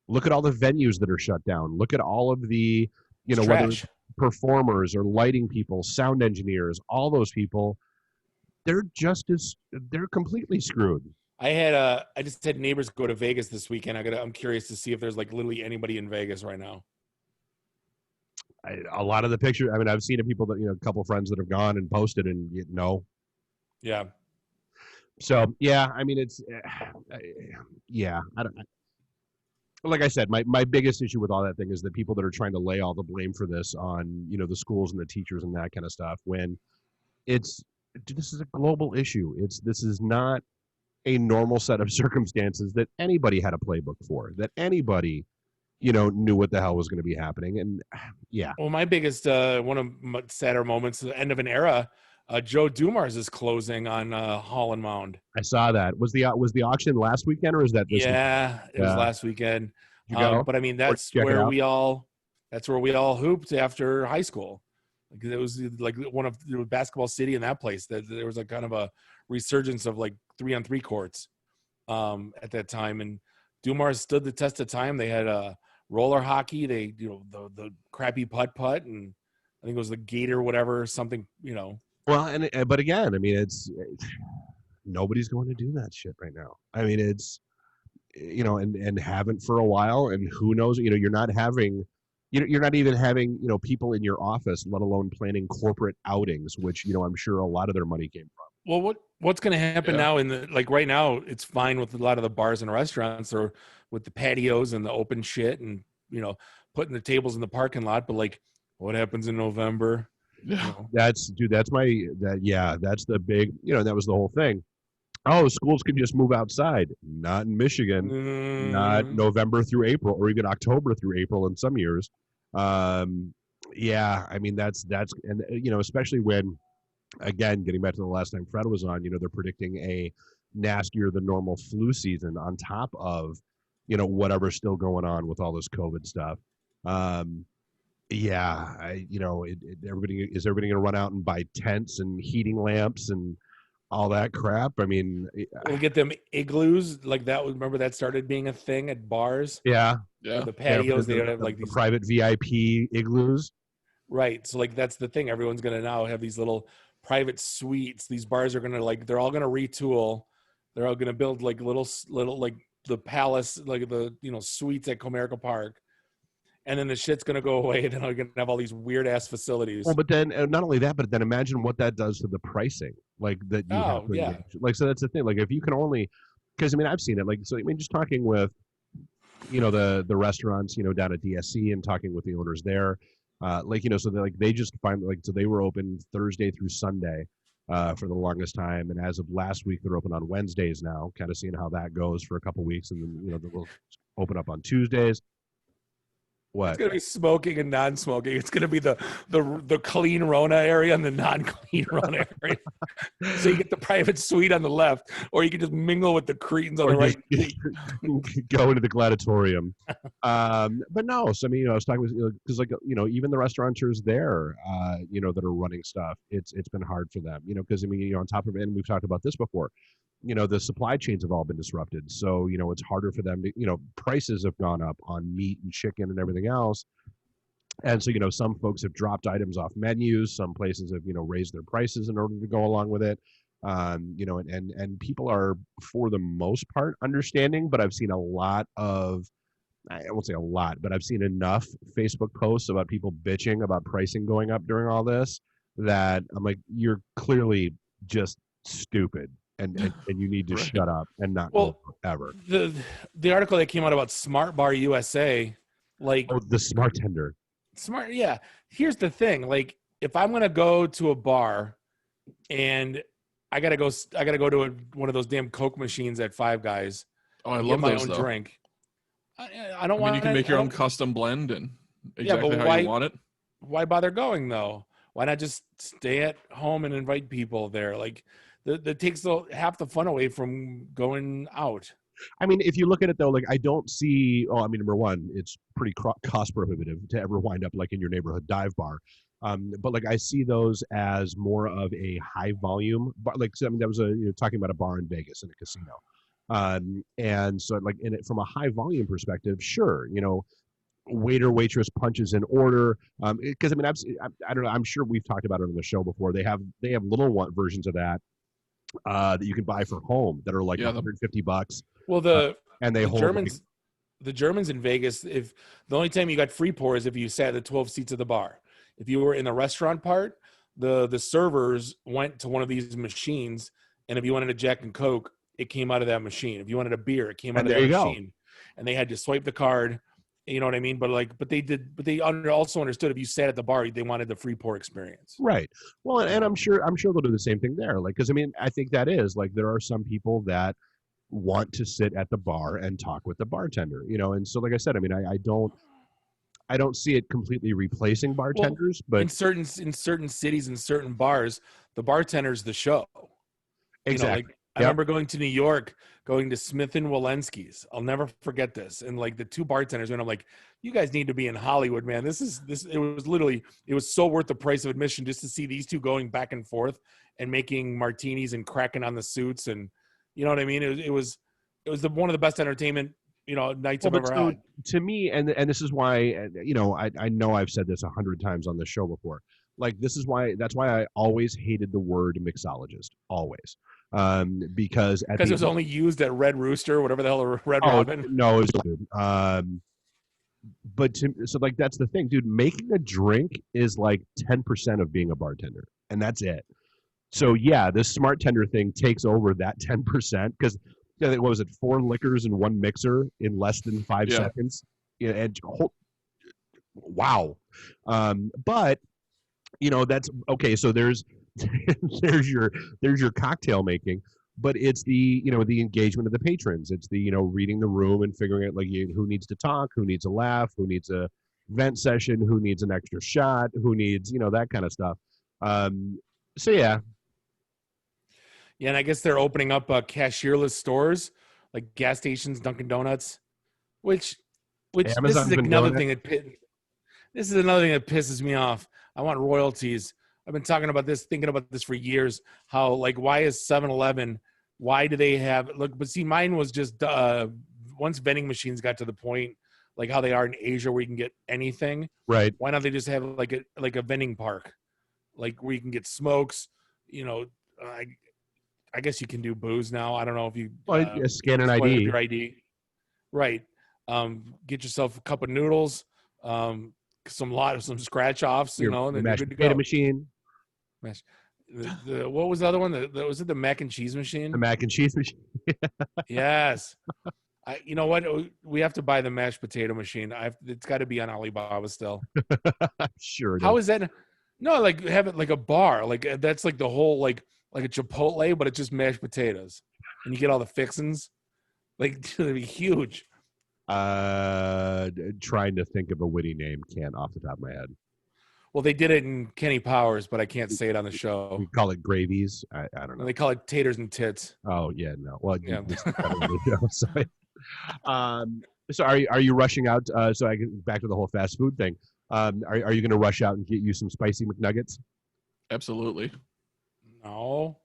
Look at all the venues that are shut down. Look at all of the, whether it's performers or lighting people, sound engineers, all those people, they're completely screwed.
I just had neighbors go to Vegas this weekend. I'm curious to see if there's like literally anybody in Vegas right now.
A lot of the pictures, I mean, I've seen people that, a couple of friends that have gone and posted and no.
Yeah.
So, yeah, I mean, it's, yeah, like I said, my biggest issue with all that thing is that people that are trying to lay all the blame for this on, the schools and the teachers and that kind of stuff, when this is a global issue. This is not a normal set of circumstances that anybody had a playbook for, that anybody, knew what the hell was going to be happening. And yeah.
Well, my biggest, one of my sadder moments, the end of an era, Joe Dumars is closing on Holland Mound.
I saw that. Was the auction last weekend or is that this
weekend? It was last weekend. But I mean, that's where we all hooped after high school. Like it was like one of the basketball city in that place. That there was a kind of a resurgence of like 3-on-3 courts at that time, and Dumars stood the test of time. They had roller hockey. They the crappy putt, and I think it was the Gator whatever something.
Well, but again, I mean, it's nobody's going to do that shit right now. I mean, it's and haven't for a while, and who knows? You're not even having people in your office, let alone planning corporate outings, which I'm sure a lot of their money came from.
Well, what's going to happen now right now? It's fine with a lot of the bars and restaurants, or with the patios and the open shit, and putting the tables in the parking lot. But like, what happens in November?
That's the big, that was the whole thing. Oh, schools can just move outside. Not in Michigan. Not November through April, or even October through April in some years. Yeah, I mean that's and especially when, again, getting back to the last time Fred was on, they're predicting a nastier than normal flu season on top of whatever's still going on with all this COVID stuff. Yeah, everybody going to run out and buy tents and heating lamps and all that crap? I mean,
we'll get them igloos like that. Remember that started being a thing at bars.
Yeah.
The patios, they don't have like these
private VIP igloos.
Right. So like that's the thing. Everyone's gonna now have these little private suites. These bars are gonna they're all gonna retool. They're all gonna build like little like the palace, like the suites at Comerica Park. And then the shit's going to go away, and then we're going to have all these weird-ass facilities.
Well, but then not only that, but then imagine what that does to the pricing. Like, that you have to engage. Like, so that's the thing. Like, if you can only – because, I mean, I've seen it. Like, so, I mean, just talking with, the restaurants, down at DSC and talking with the owners there. So they just find – so they were open Thursday through Sunday for the longest time. And as of last week, they're open on Wednesdays now, kind of seeing how that goes for a couple weeks. And then, they'll open up on Tuesdays. What?
It's gonna be smoking and non-smoking. It's gonna be the clean Rona area and the non-clean Rona area. So you get the private suite on the left, or you can just mingle with the cretins on the right.
Go into the gladiatorium. But no, so I mean, I was talking with because even the restaurateurs there, that are running stuff, it's been hard for them, because I mean, on top of it, and we've talked about this before. The supply chains have all been disrupted. So, it's harder for them to, prices have gone up on meat and chicken and everything else. And so, some folks have dropped items off menus. Some places have, raised their prices in order to go along with it. And people are, for the most part, understanding, but I've seen a lot of, I won't say a lot, but I've seen enough Facebook posts about people bitching about pricing going up during all this that I'm like, you're clearly just stupid. And you need to shut up and not go ever.
The article that came out about Smart Bar USA,
the Smart Tender.
Smart, yeah. Here's the thing, if I'm gonna go to a bar, and I gotta go to one of those damn Coke machines at Five Guys.
Oh, I love
my
those,
own
though.
Drink. I don't want.
You can make your own custom blend and exactly how you want it.
Why bother going though? Why not just stay at home and invite people there? That takes half the fun away from going out.
I mean, if you look at it though, I don't see. Oh, I mean, number one, it's pretty cost prohibitive to ever wind up in your neighborhood dive bar. But I see those as more of a high volume bar. So, I mean, that was talking about a bar in Vegas in a casino. And so like from a high volume perspective, sure, waiter waitress punches in order, because I don't know, I'm sure we've talked about it on the show before. They have little versions of that that you can buy for home that are like $150.
Well,
and they hold
Germans, the Germans in Vegas, if the only time you got free pour is if you sat at the 12 seats of the bar. If you were in the restaurant part, the servers went to one of these machines, and if you wanted a Jack and Coke, it came out of that machine. If you wanted a beer, it came out of that machine. And they had to swipe the card. You know what I mean? But they also understood if you sat at the bar, they wanted the free pour experience.
Right. Well, and I'm sure they'll do the same thing there. Like, because I think that is like there are some people that want to sit at the bar and talk with the bartender. And so like I said, I don't see it completely replacing bartenders, but
in certain cities and certain bars, the bartender's the show.
Exactly.
I remember going to New York, going to Smith and Walensky's. I'll never forget this. And like the two bartenders, and I'm like, you guys need to be in Hollywood, man. It was so worth the price of admission just to see these two going back and forth and making martinis and cracking on the suits. And you know what I mean? It was one of the best entertainment, nights I've ever had.
To me, and this is why, I know I've said this 100 times on the show before. Like, that's why I always hated the word mixologist, always. Because
it was only used at Red Rooster, whatever the hell, Red Robin.
No, it was good. But so like that's the thing, dude. Making a drink is like 10% of being a bartender, and that's it. So yeah, this smart tender thing takes over that 10% because what was it, 4 liquors and 1 mixer in less than 5 seconds? Wow. But that's okay. So there's there's your cocktail making, but it's the the engagement of the patrons. It's the reading the room and figuring out like who needs to talk, who needs a laugh, who needs a vent session, who needs an extra shot, who needs that kind of stuff. So yeah,
and I guess they're opening up cashierless stores like gas stations, Dunkin' Donuts, which this is another thing that pisses me off. I want royalties. I've been thinking about this for years, how like, why is 7-Eleven, why do they have, but see, mine was just, once vending machines got to the point, like how they are in Asia where you can get anything.
Right.
Why don't they just have like a vending park, like where you can get smokes, I guess you can do booze now. I don't know if you
scan an ID.
Your ID. Right. Get yourself a cup of noodles, some scratch offs, and then
mashed
you're good to
potato
go.
Machine.
What was the other one? Was it the mac and cheese machine?
The mac and cheese machine.
Yes. You know what? We have to buy the mashed potato machine. It's got to be on Alibaba still.
Sure.
How is that? No, like have it like a bar. Like that's like the whole like a Chipotle, but it's just mashed potatoes, and you get all the fixins. Like it'd be huge.
Trying to think of a witty name, can't off the top of my head.
Well, they did it in Kenny Powers, but I can't say it on the show.
We call it gravies. I don't know.
They call it taters and tits.
Oh yeah, no. Well, yeah. So are you rushing out? So I get back to the whole fast food thing. Are you going to rush out and get you some spicy McNuggets?
Absolutely.
No.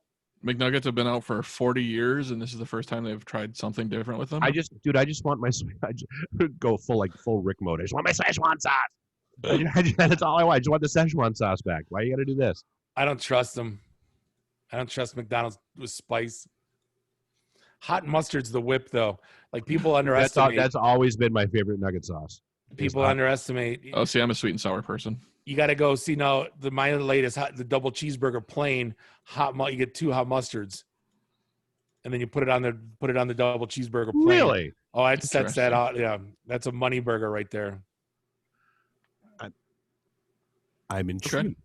McNuggets have been out for 40 years, and this is the first time they've tried something different with them.
I just want go full Rick mode. I just want my Szechuan sauce. That's all I want. I just want the Szechuan sauce back. Why you got to do this?
I don't trust them. I don't trust McDonald's with spice. Hot mustard's the whip, though. Like people underestimate.
That's always been my favorite nugget sauce.
People underestimate.
Oh, see, I'm a sweet and sour person.
You got to go see now. My latest the double cheeseburger plain hot. You get 2 hot mustards, and then you put it on the double cheeseburger plain.
Really?
Oh, it sets that out. Yeah, that's a money burger right there.
I'm intrigued.
Okay.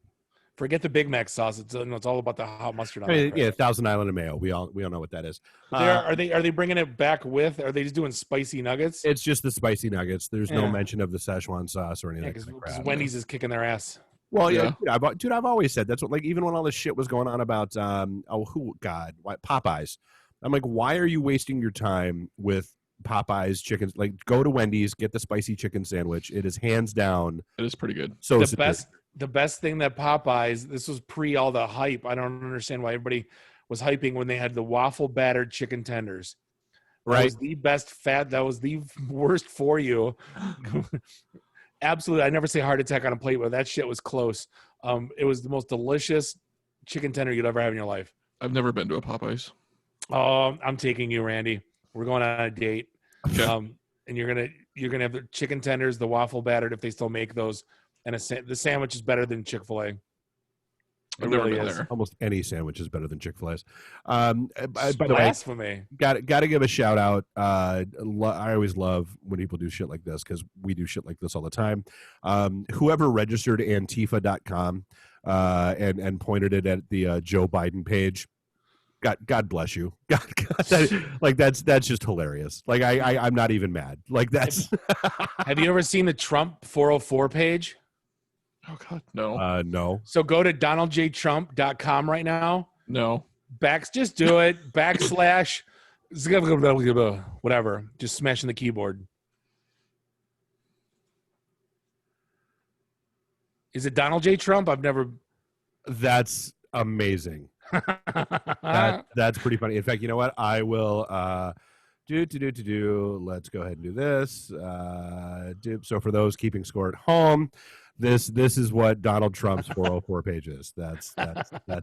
Forget the Big Mac sauce. It's all about the hot mustard.
Yeah, Thousand Island of mayo. We all know what that is.
Are they bringing it back with? Are they just doing spicy nuggets?
It's just the spicy nuggets. There's no mention of the Szechuan sauce or anything.
Because Wendy's is kicking their ass.
Well, yeah. Dude, I've always said that's what. Like even when all this shit was going on about Popeyes, I'm like, why are you wasting your time with Popeyes chickens? Like, go to Wendy's, get the spicy chicken sandwich. It is hands down.
It is pretty good.
So the best thing that Popeyes, this was pre all the hype. I don't understand why everybody was hyping when they had the waffle battered chicken tenders.
Right.
That was the best fat. That was the worst for you. Absolutely. I never say heart attack on a plate, but that shit was close. It was the most delicious chicken tender you'd ever have in your life.
I've never been to a Popeyes.
Oh, I'm taking you, Randy. We're going on a date.
Okay.
And you're gonna have the chicken tenders, the waffle battered if they still make those, and the sandwich is better than Chick-fil-A.
I've never been there.
Almost any sandwich is better than Chick-fil-A's. By the way,
Blasphemy.
got to give a shout out. I always love when people do shit like this because we do shit like this all the time. Whoever registered Antifa.com and pointed it at the Joe Biden page, God bless you. That's just hilarious. Like I'm not even mad. Like that's.
Have you ever seen the Trump 404 page?
Oh God, no.
No.
So go to DonaldJTrump.com right now.
No.
Just do it. / whatever. Just smashing the keyboard. Is it Donald J. Trump? I've never.
That's amazing. That's pretty funny. In fact, you know what? I will let's go ahead and do this. So for those keeping score at home, this is what Donald Trump's 404 page is. That's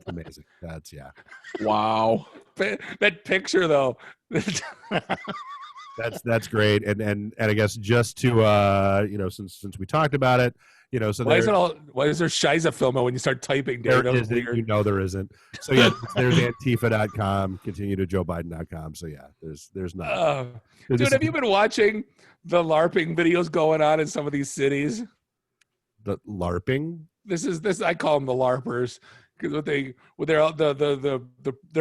amazing. That's yeah.
Wow.
That picture though.
That's great. And I guess just to since we talked about it, so
why is there Shiza filming when you start typing?
There isn't, there isn't. So yeah, there's Antifa.com, continue to JoeBiden.com. So yeah, there's not.
Dude, have you been watching the LARPing videos going on in some of these cities?
The LARPing?
This I call them the LARPers because they're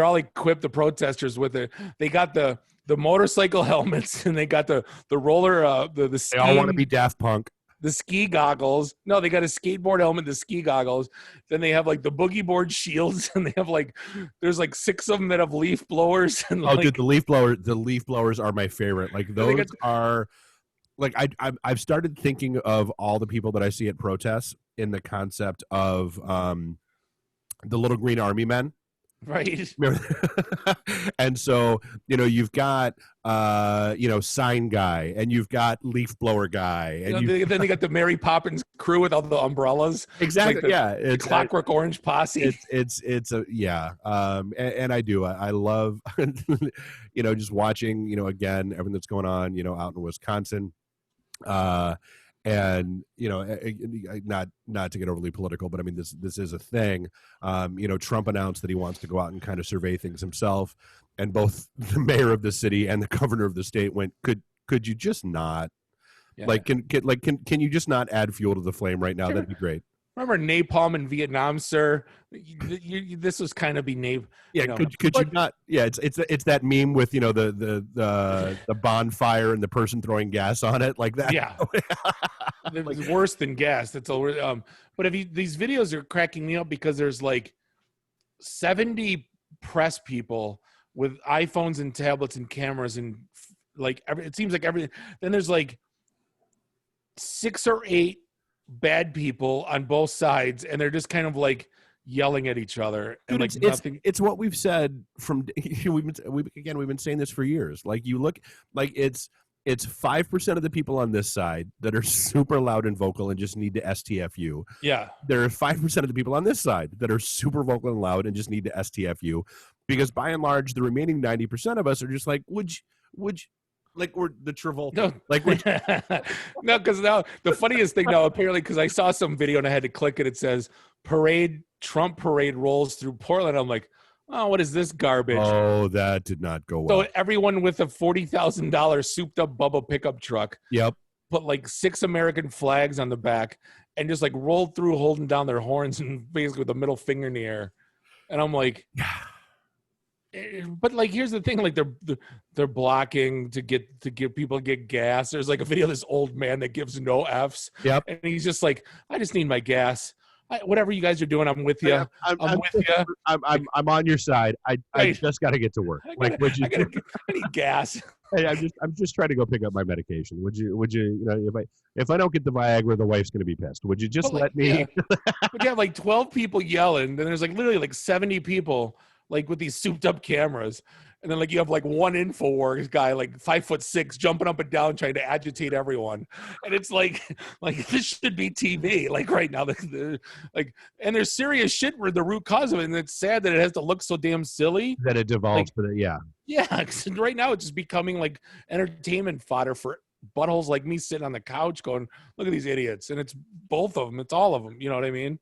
all equipped, the protesters with it. They got the motorcycle helmets and they got the roller the ski.
They all want to be Daft Punk.
The ski goggles. No, they got a skateboard helmet, the ski goggles. Then they have like the boogie board shields, and they have there's 6 of them that have leaf blowers. And
dude, the leaf blowers are my favorite. Like those are, like I've started thinking of all the people that I see at protests in the concept of the little green army men.
Right.
And so, you've got, sign guy and you've got leaf blower guy. And
then they got the Mary Poppins crew with all the umbrellas.
Exactly.
It's Clockwork Orange posse.
And I do. I love, just watching, again, everything that's going on, out in Wisconsin. And not to get overly political, but I mean this is a thing. Trump announced that he wants to go out and kind of survey things himself, and both the mayor of the city and the governor of the state went, could you just not? Yeah. Can you just not add fuel to the flame right now? Sure. That'd be great.
Remember napalm in Vietnam, sir? This was kind of be napalm.
Yeah, could you not? Yeah, it's that meme with the bonfire and the person throwing gas on it like that.
Yeah, it's worse than gas. That's all. But these videos are cracking me up because there's 70 press people with iPhones and tablets and cameras and it seems like everything. Then there's 6 or 8 bad people on both sides, and they're just kind of yelling at each other. And
dude, it's what we've said from we've been saying this for years. You look it's 5% of the people on this side that are super loud and vocal and just need to STFU.
Yeah, there
are 5% of the people on this side that are super vocal and loud and just need to STFU, because by and large the remaining 90% of us are just would you we're the Travolta.
No, no, because now the funniest thing now, apparently, because I saw some video and I had to click it. It says Trump parade rolls through Portland. I'm like, oh, what is this garbage?
Oh, that did not go well.
So everyone with a $40,000 souped up Bubba pickup truck,
yep,
put 6 American flags on the back and just rolled through, holding down their horns and basically with the middle finger in the air. And I'm like. But here's the thing, they're blocking to get people to get gas. There's a video of this old man that gives no F's.
Yep.
And he's just I just need my gas. Whatever you guys are doing, I'm with you. I'm with you.
I'm on your side. I just got to get to work.
I need gas.
Hey, I'm just trying to go pick up my medication. Would you if I don't get the Viagra, the wife's gonna be pissed. Would you just let me?
Yeah. But you have 12 people yelling, and there's literally 70 people with these souped up cameras, And then like you have like one InfoWars guy, like 5'6", jumping up and down trying to agitate everyone. And it's like this should be TV. Like right now, and there's serious shit where the root cause of it. And it's sad that it has to look so damn silly
that it devolves. But yeah.
Cause right now it's just becoming like entertainment fodder for buttholes like me sitting on the couch going, look at these idiots. And it's both of them. It's all of them. You know what I mean?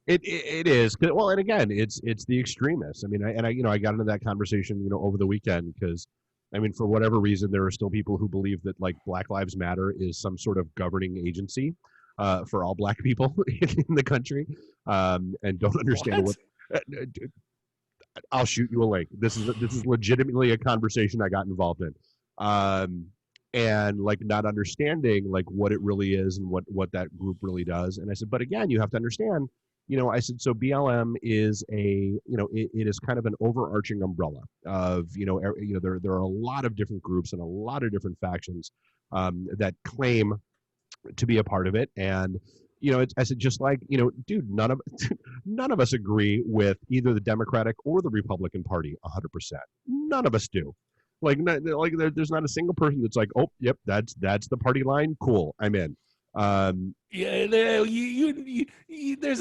It is. Well, and again, it's the extremists. I mean, I got into that conversation, over the weekend because, I mean, for whatever reason, there are still people who believe that like Black Lives Matter is some sort of governing agency for all Black people in the country, and don't understand what. I'll shoot you a link. This is legitimately a conversation I got involved in, and like not understanding like what it really is and what that group really does. And I said, but again, you have to understand. I said, so BLM is it is kind of an overarching umbrella of, there are a lot of different groups and a lot of different factions that claim to be a part of it. And, I said, just like, dude, none of us agree with either the Democratic or the Republican Party 100%. None of us do. There's not a single person that's like, oh, yep, that's the party line. Cool, I'm in.
There's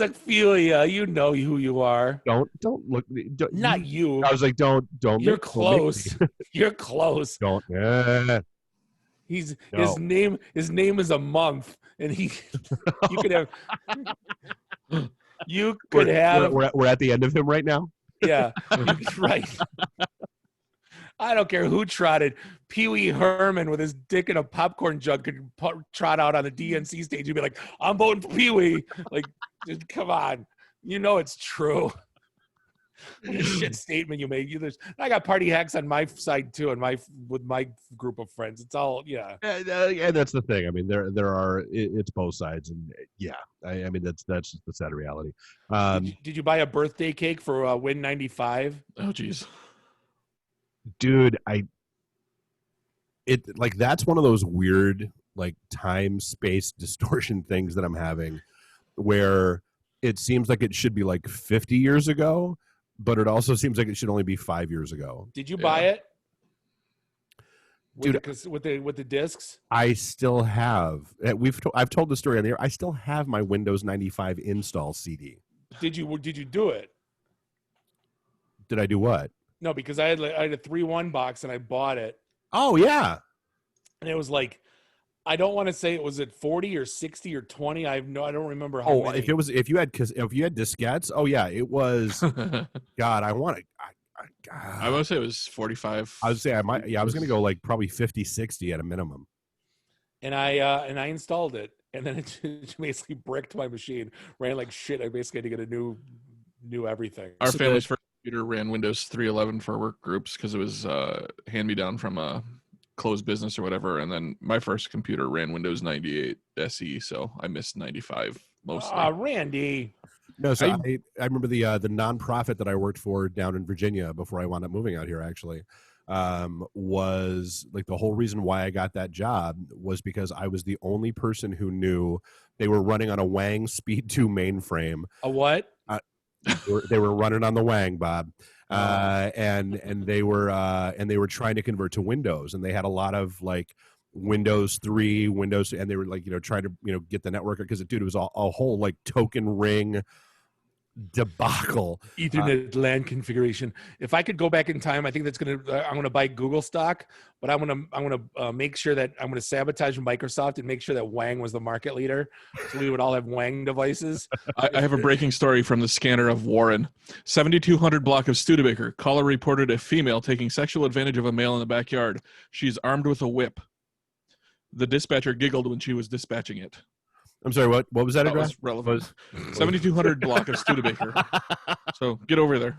a few. You know who you are.
Don't look.
Not you.
I was like, don't.
You're close. You're close.
Don't.
His name is a month, and you could have. You could have.
We're at the end of him right now.
Yeah, right. I don't care who trotted. Pee Wee Herman with his dick in a popcorn jug could trot out on the DNC stage. You'd be like, I'm voting for Pee Wee. Like, dude, come on. It's true. What a shit statement you made. I got party hacks on my side too, and with my group of friends. It's all
and that's the thing. I mean, there are it's both sides, and I mean that's the sad reality.
Did you buy a birthday cake for Win 95?
Oh, geez.
Dude, that's one of those weird like time space distortion things that I'm having where it seems like it should be like 50 years ago, but it also seems like it should only be 5 years ago.
Did you buy it? Dude, with the discs?
I still have. I've told the story on the air. I still have my Windows 95 install CD.
Did you do it?
Did I do what?
No, because I had a 3-1 box and I bought it.
Oh yeah,
and it was like, I don't want to say it was at 40 or 60 or 20. I don't remember how.
Oh, many. if you had diskettes, oh yeah, it was. God, I want to.
I would say it was 45.
I would say I might. Yeah, I was gonna go like probably 50, 60 at a minimum.
And I installed it, and then it basically bricked my machine. Ran like shit. I basically had to get a new everything.
Our family's first computer ran Windows 3.11 for work groups because it was hand me down from a closed business or whatever. And then my first computer ran Windows 98 SE, so I missed 95 mostly.
Randy.
No, so I remember the nonprofit that I worked for down in Virginia before I wound up moving out here. Actually, was like the whole reason why I got that job was because I was the only person who knew they were running on a Wang Speed 2 mainframe.
A what?
They were running on the Wang, Bob, and they were trying to convert to Windows, and they had a lot of like Windows 3, Windows, and they were like trying to get the network because it was a whole like token ring debacle.
Ethernet LAN configuration. If I could go back in time, I think I'm gonna buy Google stock, but I'm gonna make sure that I'm gonna sabotage Microsoft and make sure that Wang was the market leader, so we would all have Wang devices.
I have a breaking story from the scanner of Warren. 7200 block of Studebaker. Caller reported a female taking sexual advantage of a male in the backyard. She's armed with a whip. The dispatcher giggled when she was dispatching it.
I'm sorry, what was that address?
Was relevant. 7200 block of Studebaker. So get over there.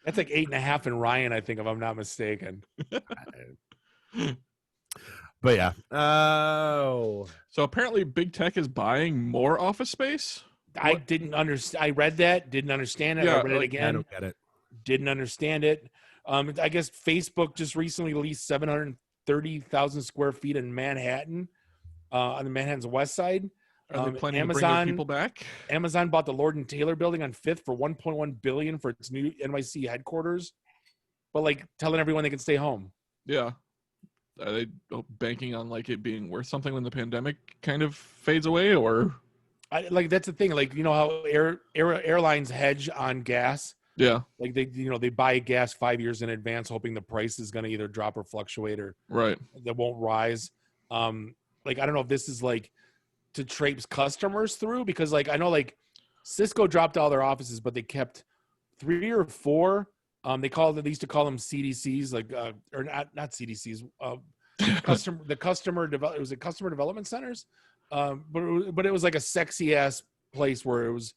That's like 8.5 in Ryan, I think, if I'm not mistaken.
But yeah. Oh.
So apparently big tech is buying more office space?
I didn't understand. I read that, didn't understand it.
Yeah,
I read it again.
I don't get it.
Didn't understand it. I guess Facebook just recently leased 730,000 square feet in Manhattan. On the Manhattan's west side.
Are they planning to bring their people back?
Amazon bought the Lord and Taylor building on 5th for $1.1 billion for its new NYC headquarters. but like telling everyone they can stay home.
Yeah. Are they banking on like it being worth something when the pandemic kind of fades away, or?
Like that's the thing. Like, you know how airlines hedge on gas.
Yeah.
Like they buy gas 5 years in advance, hoping the price is going to either drop or fluctuate or
Right.
that won't rise. Like, I don't know if this is like to traipse customers through, because like, I know like Cisco dropped all their offices, but they kept 3 or 4. They used to call them CDCs, like, or not CDCs, customer development centers. But it was like a sexy ass place where it was,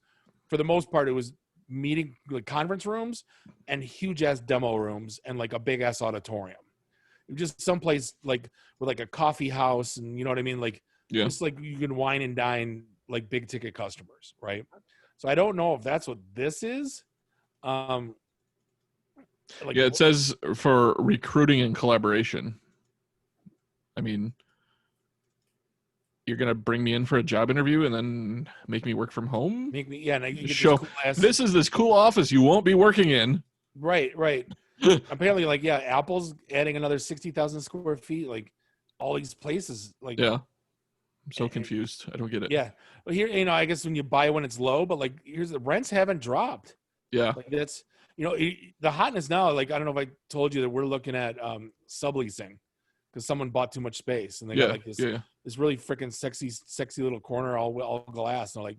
for the most part, it was meeting, like conference rooms and huge ass demo rooms and like a big ass auditorium. It was just someplace like with like a coffee house, and you know what I mean? Like, just like you can wine and dine like big ticket customers, right? So I don't know if that's what this is.
Yeah, it says for recruiting and collaboration. I mean, you're gonna bring me in for a job interview and then make me work from home?
And I get
show this is this cool office you won't be working in.
Right. Apparently, like, yeah, Apple's adding another 60,000 square feet. Like, all these places. Like,
yeah, I'm so confused. I don't get it.
Yeah, well, here, you know, I guess when you buy when it's low, but like, here's the rents haven't dropped.
Yeah,
like that's, you know, the hotness now. Like, I don't know if I told you that we're looking at subleasing because someone bought too much space and they got like this this really freaking sexy little corner all glass, and like,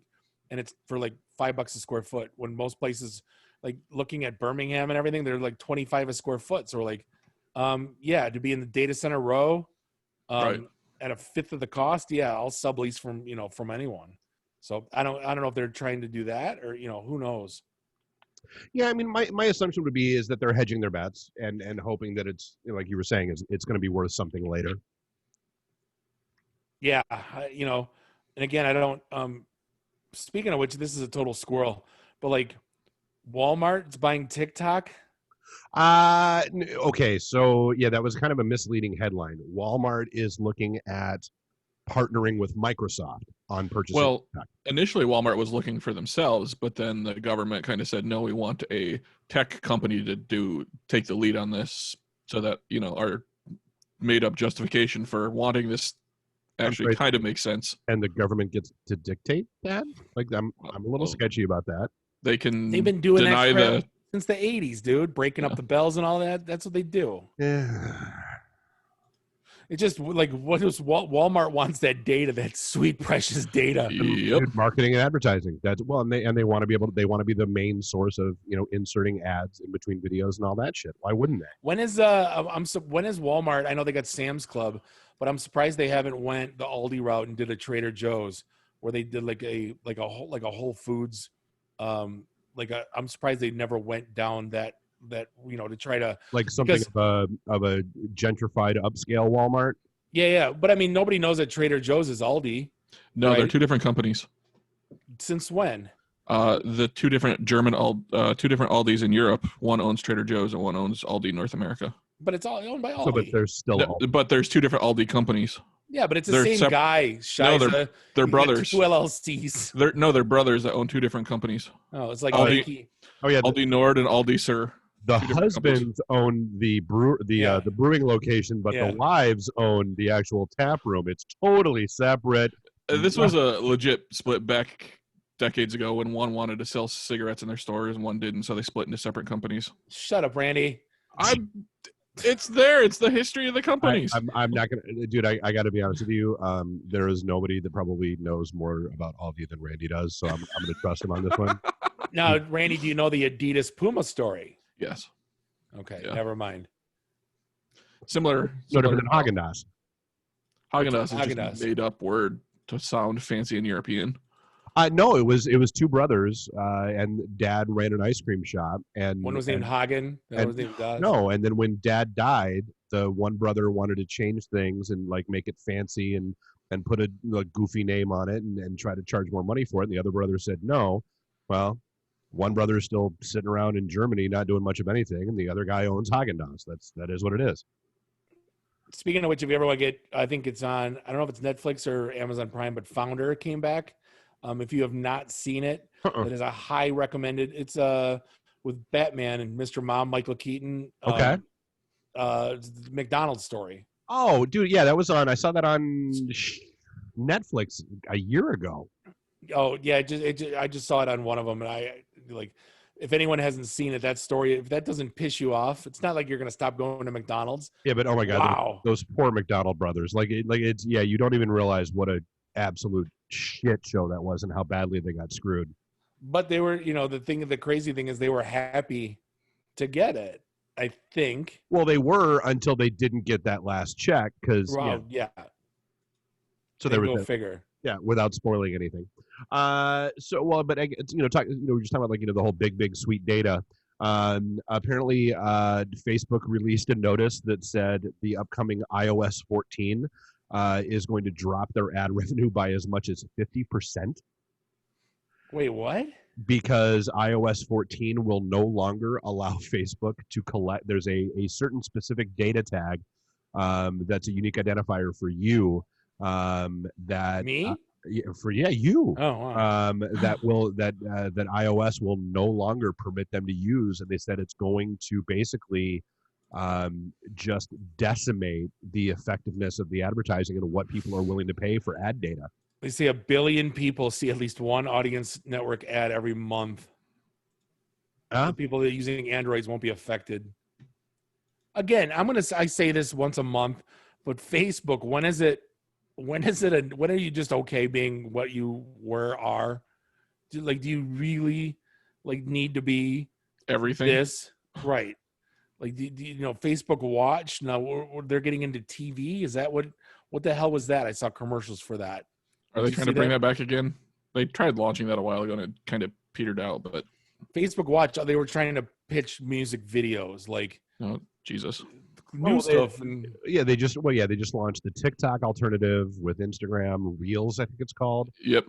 and it's for like $5 a square foot, when most places, like looking at Birmingham and everything, they're like 25 a square foot. So we're like, to be in the data center row,
right,
at a fifth of the cost, I'll sublease from anyone. So I don't know if they're trying to do that, or, you know, who knows.
Yeah, I mean, my assumption would be is that they're hedging their bets and hoping that it's, you know, like you were saying, it's going to be worth something later.
Yeah, you know, and again, I don't. Speaking of which, this is a total squirrel, but like, Walmart's buying TikTok.
Okay, so yeah, that was kind of a misleading headline. Walmart is looking at partnering with Microsoft on purchasing.
Well,
TikTok.
Initially Walmart was looking for themselves, but then the government kind of said, no, we want a tech company to take the lead on this, so that, you know, our made up justification for wanting this actually kind of makes sense.
And the government gets to dictate that? Like, I'm a little sketchy about that.
They've
been doing that since the 80s, dude, breaking up the bells and all that. That's what they do.
Yeah.
It's just like, what is Walmart wants that data, that sweet precious data.
Yep.
Marketing and advertising. That's and they want to be the main source of, you know, inserting ads in between videos and all that shit. Why wouldn't they?
When is Walmart? I know they got Sam's Club, but I'm surprised they haven't went the Aldi route and did a Trader Joe's, where they did like a Whole Foods. I'm surprised they never went down that, you know, to try to
like something of a gentrified upscale Walmart.
Yeah, but I mean, nobody knows that Trader Joe's is Aldi.
No, right? They're two different companies.
Since when?
The two different Aldis in Europe. One owns Trader Joe's and one owns Aldi North America.
But it's all owned by Aldi.
So, but there's still
but there's two different Aldi companies.
Yeah, but it's the same guy.
No, they're brothers.
Two LLCs.
They're brothers that own two different companies.
Oh, it's like
Aldi. Aldi Nord and Aldi Sur.
The husbands own the brewing location, but the wives own the actual tap room. It's totally separate.
This was a legit split back decades ago when one wanted to sell cigarettes in their stores and one didn't, so they split into separate companies.
Shut up, Randy.
It's there. It's the history of the companies.
I'm not gonna, dude. I got to be honest with you. There is nobody that probably knows more about Aldi than Randy does, so I'm gonna trust him on this one.
Now, Randy, do you know the Adidas Puma story?
Yes.
Okay, never mind.
Similar.
No different than Haagen-Dazs.
Haagen-Dazs is just a made-up word to sound fancy and European.
No, it was two brothers, and Dad ran an ice cream shop, and
one was named Hagen, the other was named Daz.
No, and then when Dad died, the one brother wanted to change things and like make it fancy and put a goofy name on it and try to charge more money for it. And the other brother said no. Well, one brother is still sitting around in Germany not doing much of anything, and the other guy owns Haagen-Dazs. That is what it is.
Speaking of which, if you ever want to get, I think it's on, I don't know if it's Netflix or Amazon Prime, but Founder came back. If you have not seen it, it is a high recommended. It's with with Batman and Mr. Mom, Michael Keaton.
Okay.
McDonald's story.
Oh, dude, yeah, that was on. I saw that on Netflix a year ago.
Oh yeah, I just saw it on one of them, and I like. If anyone hasn't seen it, that story, if that doesn't piss you off, it's not like you're gonna stop going to McDonald's.
Yeah, but oh my God,
wow,
those poor McDonald brothers. It's yeah, you don't even realize what a absolute shit show that was and how badly they got screwed.
But they were, the crazy thing is they were happy to get it. I think.
Well, they were until they didn't get that last check because
yeah.
So there was
go figure.
Yeah, without spoiling anything. We're just talking about the whole big sweet data. Apparently, Facebook released a notice that said the upcoming iOS 14 is going to drop their ad revenue by as much as 50%.
Wait, what?
Because iOS 14 will no longer allow Facebook to collect. There's a certain specific data tag that's a unique identifier for you. That
me
you.
Oh wow.
That iOS will no longer permit them to use, and they said it's going to basically just decimate the effectiveness of the advertising and what people are willing to pay for ad data.
They say 1 billion people see at least one audience network ad every month. The people that are using Androids won't be affected. Again, I say this once a month, but Facebook, when are you just okay being what you are? Do you really need to be
everything?
This right? Facebook Watch now they're getting into TV. Is that what the hell was that? I saw commercials for that.
Are they trying to bring that back again? They tried launching that a while ago and it kind of petered out. But
Facebook Watch, they were trying to pitch music videos
oh Jesus.
New stuff.
They just launched the TikTok alternative with Instagram Reels, I think it's called.
Yep.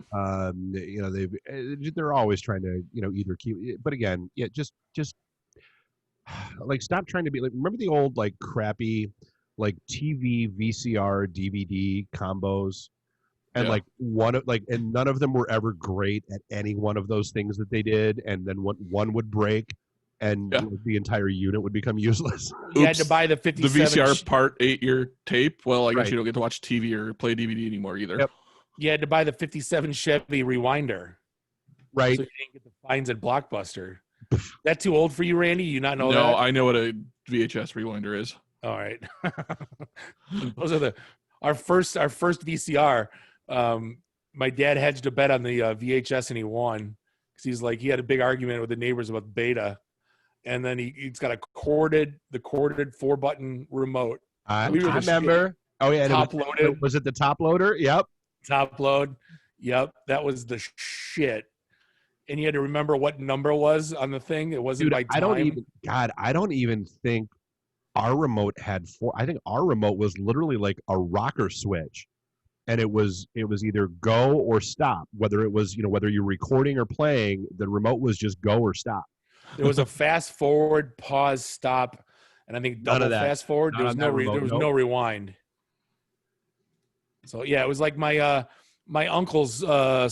They're always trying to either keep, but again, just stop trying to be remember the old crappy TV VCR DVD combos, and and none of them were ever great at any one of those things that they did, and then one would break. And the entire unit would become useless.
You had to buy the 57.
The VCR Part 8-year tape. Well, I guess you don't get to watch TV or play DVD anymore either.
Yep.
You had to buy the 57 Chevy Rewinder.
Right. So
you didn't get the fines at Blockbuster. That too old for you, Randy? You not know that?
No, I know what a VHS Rewinder is.
All right. Those are our first VCR. My dad hedged a bet on the VHS and he won. Because he had a big argument with the neighbors about Beta. And then he's got the corded 4-button remote.
I remember. Oh yeah,
top loaded.
Was it the top loader? Yep.
Top load. Yep, that was the shit. And you had to remember what number was on the thing. It wasn't by time.
I don't even think our remote had 4. I think our remote was literally like a rocker switch, and it was either go or stop. Whether it was whether you're recording or playing, the remote was just go or stop.
There was a fast forward, pause, stop, and I think double fast forward. There was no rewind. So yeah, it was like my uncle's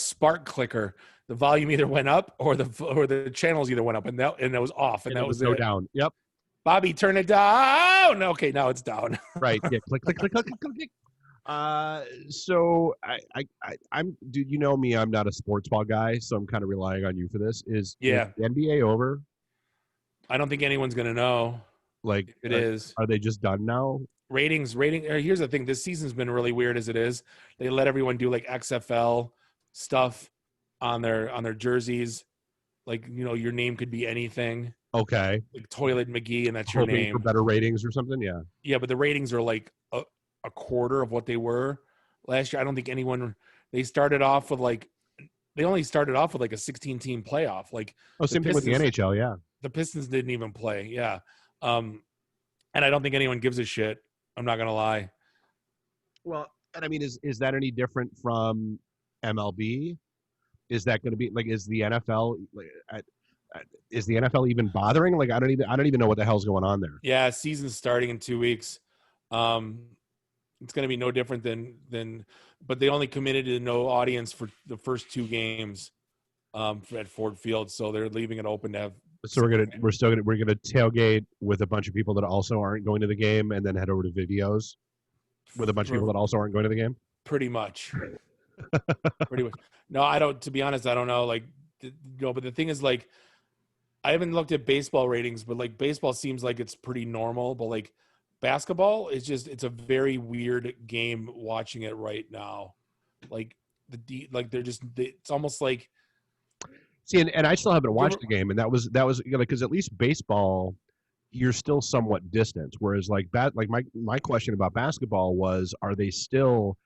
spark clicker. The volume either went up or the channels either went up, and that was off, and that was
go down. Yep.
Bobby, turn it down. Okay, now it's down.
Right. Yeah. Click. So I'm, dude, you know me, I'm not a sports ball guy, so I'm kind of relying on you for this. Is the NBA over?
I don't think anyone's going to know. It is.
Are they just done now?
Ratings. Here's the thing. This season's been really weird as it is. They let everyone do XFL stuff on their jerseys. Your name could be anything.
Okay.
Like Toilet McGee, and that's your
hoping
name.
For better ratings or something. Yeah.
Yeah, but the ratings are a quarter of what they were last year. I don't think anyone. They started off with they only started off with a 16-team playoff.
Same thing with the NHL. Yeah.
The Pistons didn't even play. Yeah. And I don't think anyone gives a shit. I'm not gonna lie.
Well, and I mean, is that any different from MLB? Is that going to be is the NFL is the NFL even bothering? I don't even know what the hell's going on there.
Yeah, season's starting in 2 weeks. It's going to be no different than, but they only committed to no audience for the first 2 games at Ford Field, so they're leaving it open to have
So we're gonna tailgate with a bunch of people that also aren't going to the game, and then head over to videos with a bunch of people that also aren't going to the game.
Pretty much. Pretty much. No, I don't. To be honest, I don't know. Like, but the thing is, like, I haven't looked at baseball ratings, but like baseball seems like it's pretty normal. But like basketball is it's a very weird game watching it right now. Like it's almost like.
See, and I still haven't watched the game, and that was because at least baseball, you're still somewhat distant. Whereas like my question about basketball was, are they still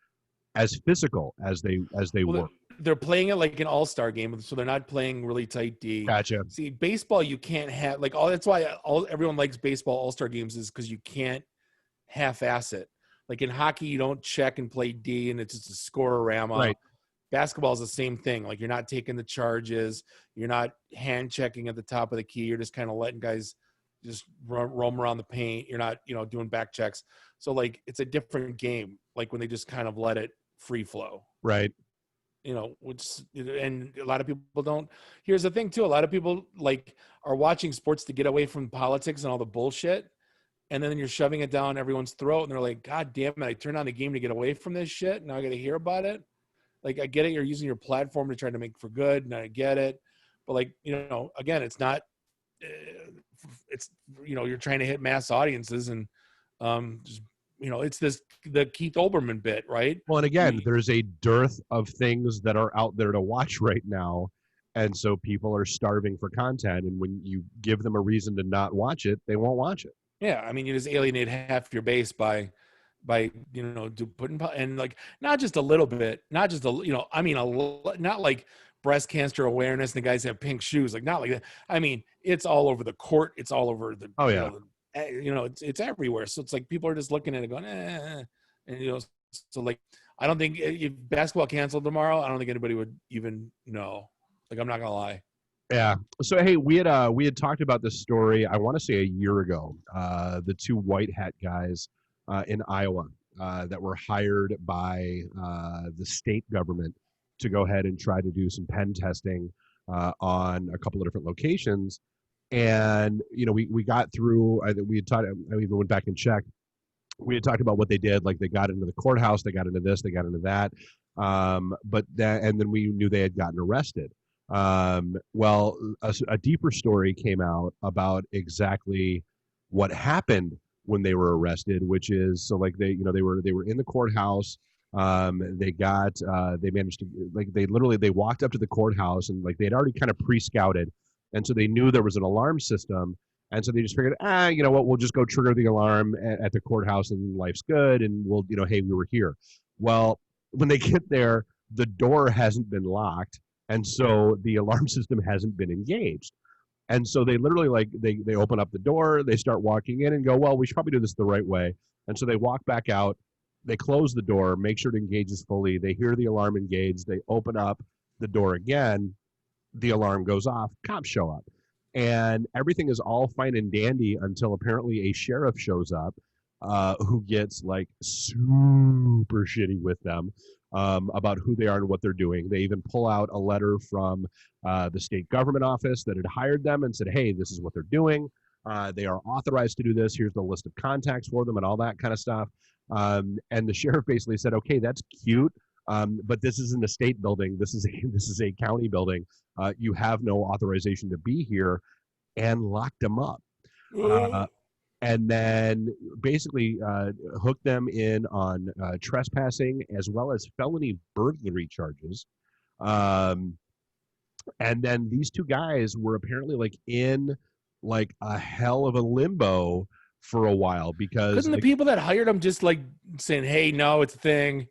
as physical as they were?
They're playing it like an all-star game, so they're not playing really tight D.
Gotcha.
See, baseball you can't have like that's why everyone likes baseball all-star games is because you can't half-ass it. Like in hockey, you don't check and play D, and it's just a scororama.
Right.
Basketball is the same thing. Like you're not taking the charges, you're not hand checking at the top of the key. You're just kind of letting guys just roam around the paint. You're not, doing back checks. So like it's a different game. Like when they just kind of let it free flow.
Right.
And a lot of people don't. Here's the thing too. A lot of people like are watching sports to get away from politics and all the bullshit. And then you're shoving it down everyone's throat. And they're like, God damn it. I turned on the game to get away from this shit. Now I got to hear about it. Like, I get it. You're using your platform to try to make for good. And I get it. But like, again, it's not, you're trying to hit mass audiences and it's the Keith Olbermann bit, right?
Well, and again, there's a dearth of things that are out there to watch right now. And so people are starving for content. And when you give them a reason to not watch it, they won't watch it.
Yeah. I mean, you just alienate half your base by putting, and like, not just a little bit, not just not like breast cancer awareness and the guys have pink shoes, like not like that. I mean, it's all over the court. It's all over the, it's everywhere. So it's like, people are just looking at it going, and, so like, I don't think if basketball canceled tomorrow, I don't think anybody would even know. Like, I'm not going to lie.
Yeah. So, hey, we had talked about this story, I want to say a year ago, the two white hat guys in Iowa that were hired by the state government to go ahead and try to do some pen testing on a couple of different locations. And, we got through, we had talked, I even went back and checked. We had talked about what they did. Like they got into the courthouse, they got into this, they got into that. And then we knew they had gotten arrested. Well, a deeper story came out about exactly what happened when they were arrested, which is, so like they were in the courthouse. They managed to, like, they walked up to the courthouse and like they had already kind of pre-scouted. And so they knew there was an alarm system. And so they just figured, you know what, we'll just go trigger the alarm at the courthouse and life's good. And we'll, hey, we were here. Well, when they get there, the door hasn't been locked. And so the alarm system hasn't been engaged. And so they literally, like, they open up the door, they start walking in and go, well, we should probably do this the right way. And so they walk back out, they close the door, make sure it engages fully. They hear the alarm engage. They open up the door again. The alarm goes off. Cops show up. And everything is all fine and dandy until apparently a sheriff shows up who gets, like, super shitty with them about who they are and what they're doing. They even pull out a letter from the state government office that had hired them and said, hey, this is what they're doing. They are authorized to do this. Here's the list of contacts for them and all that kind of stuff. And the sheriff basically said, okay, that's cute, but this isn't a state building. This is a county building. You have no authorization to be here, and locked them up. And then basically hooked them in on trespassing as well as felony burglary charges. And then these two guys were apparently like in like a hell of a limbo for a while because
couldn't the people that hired them just like saying, hey, no, it's a thing.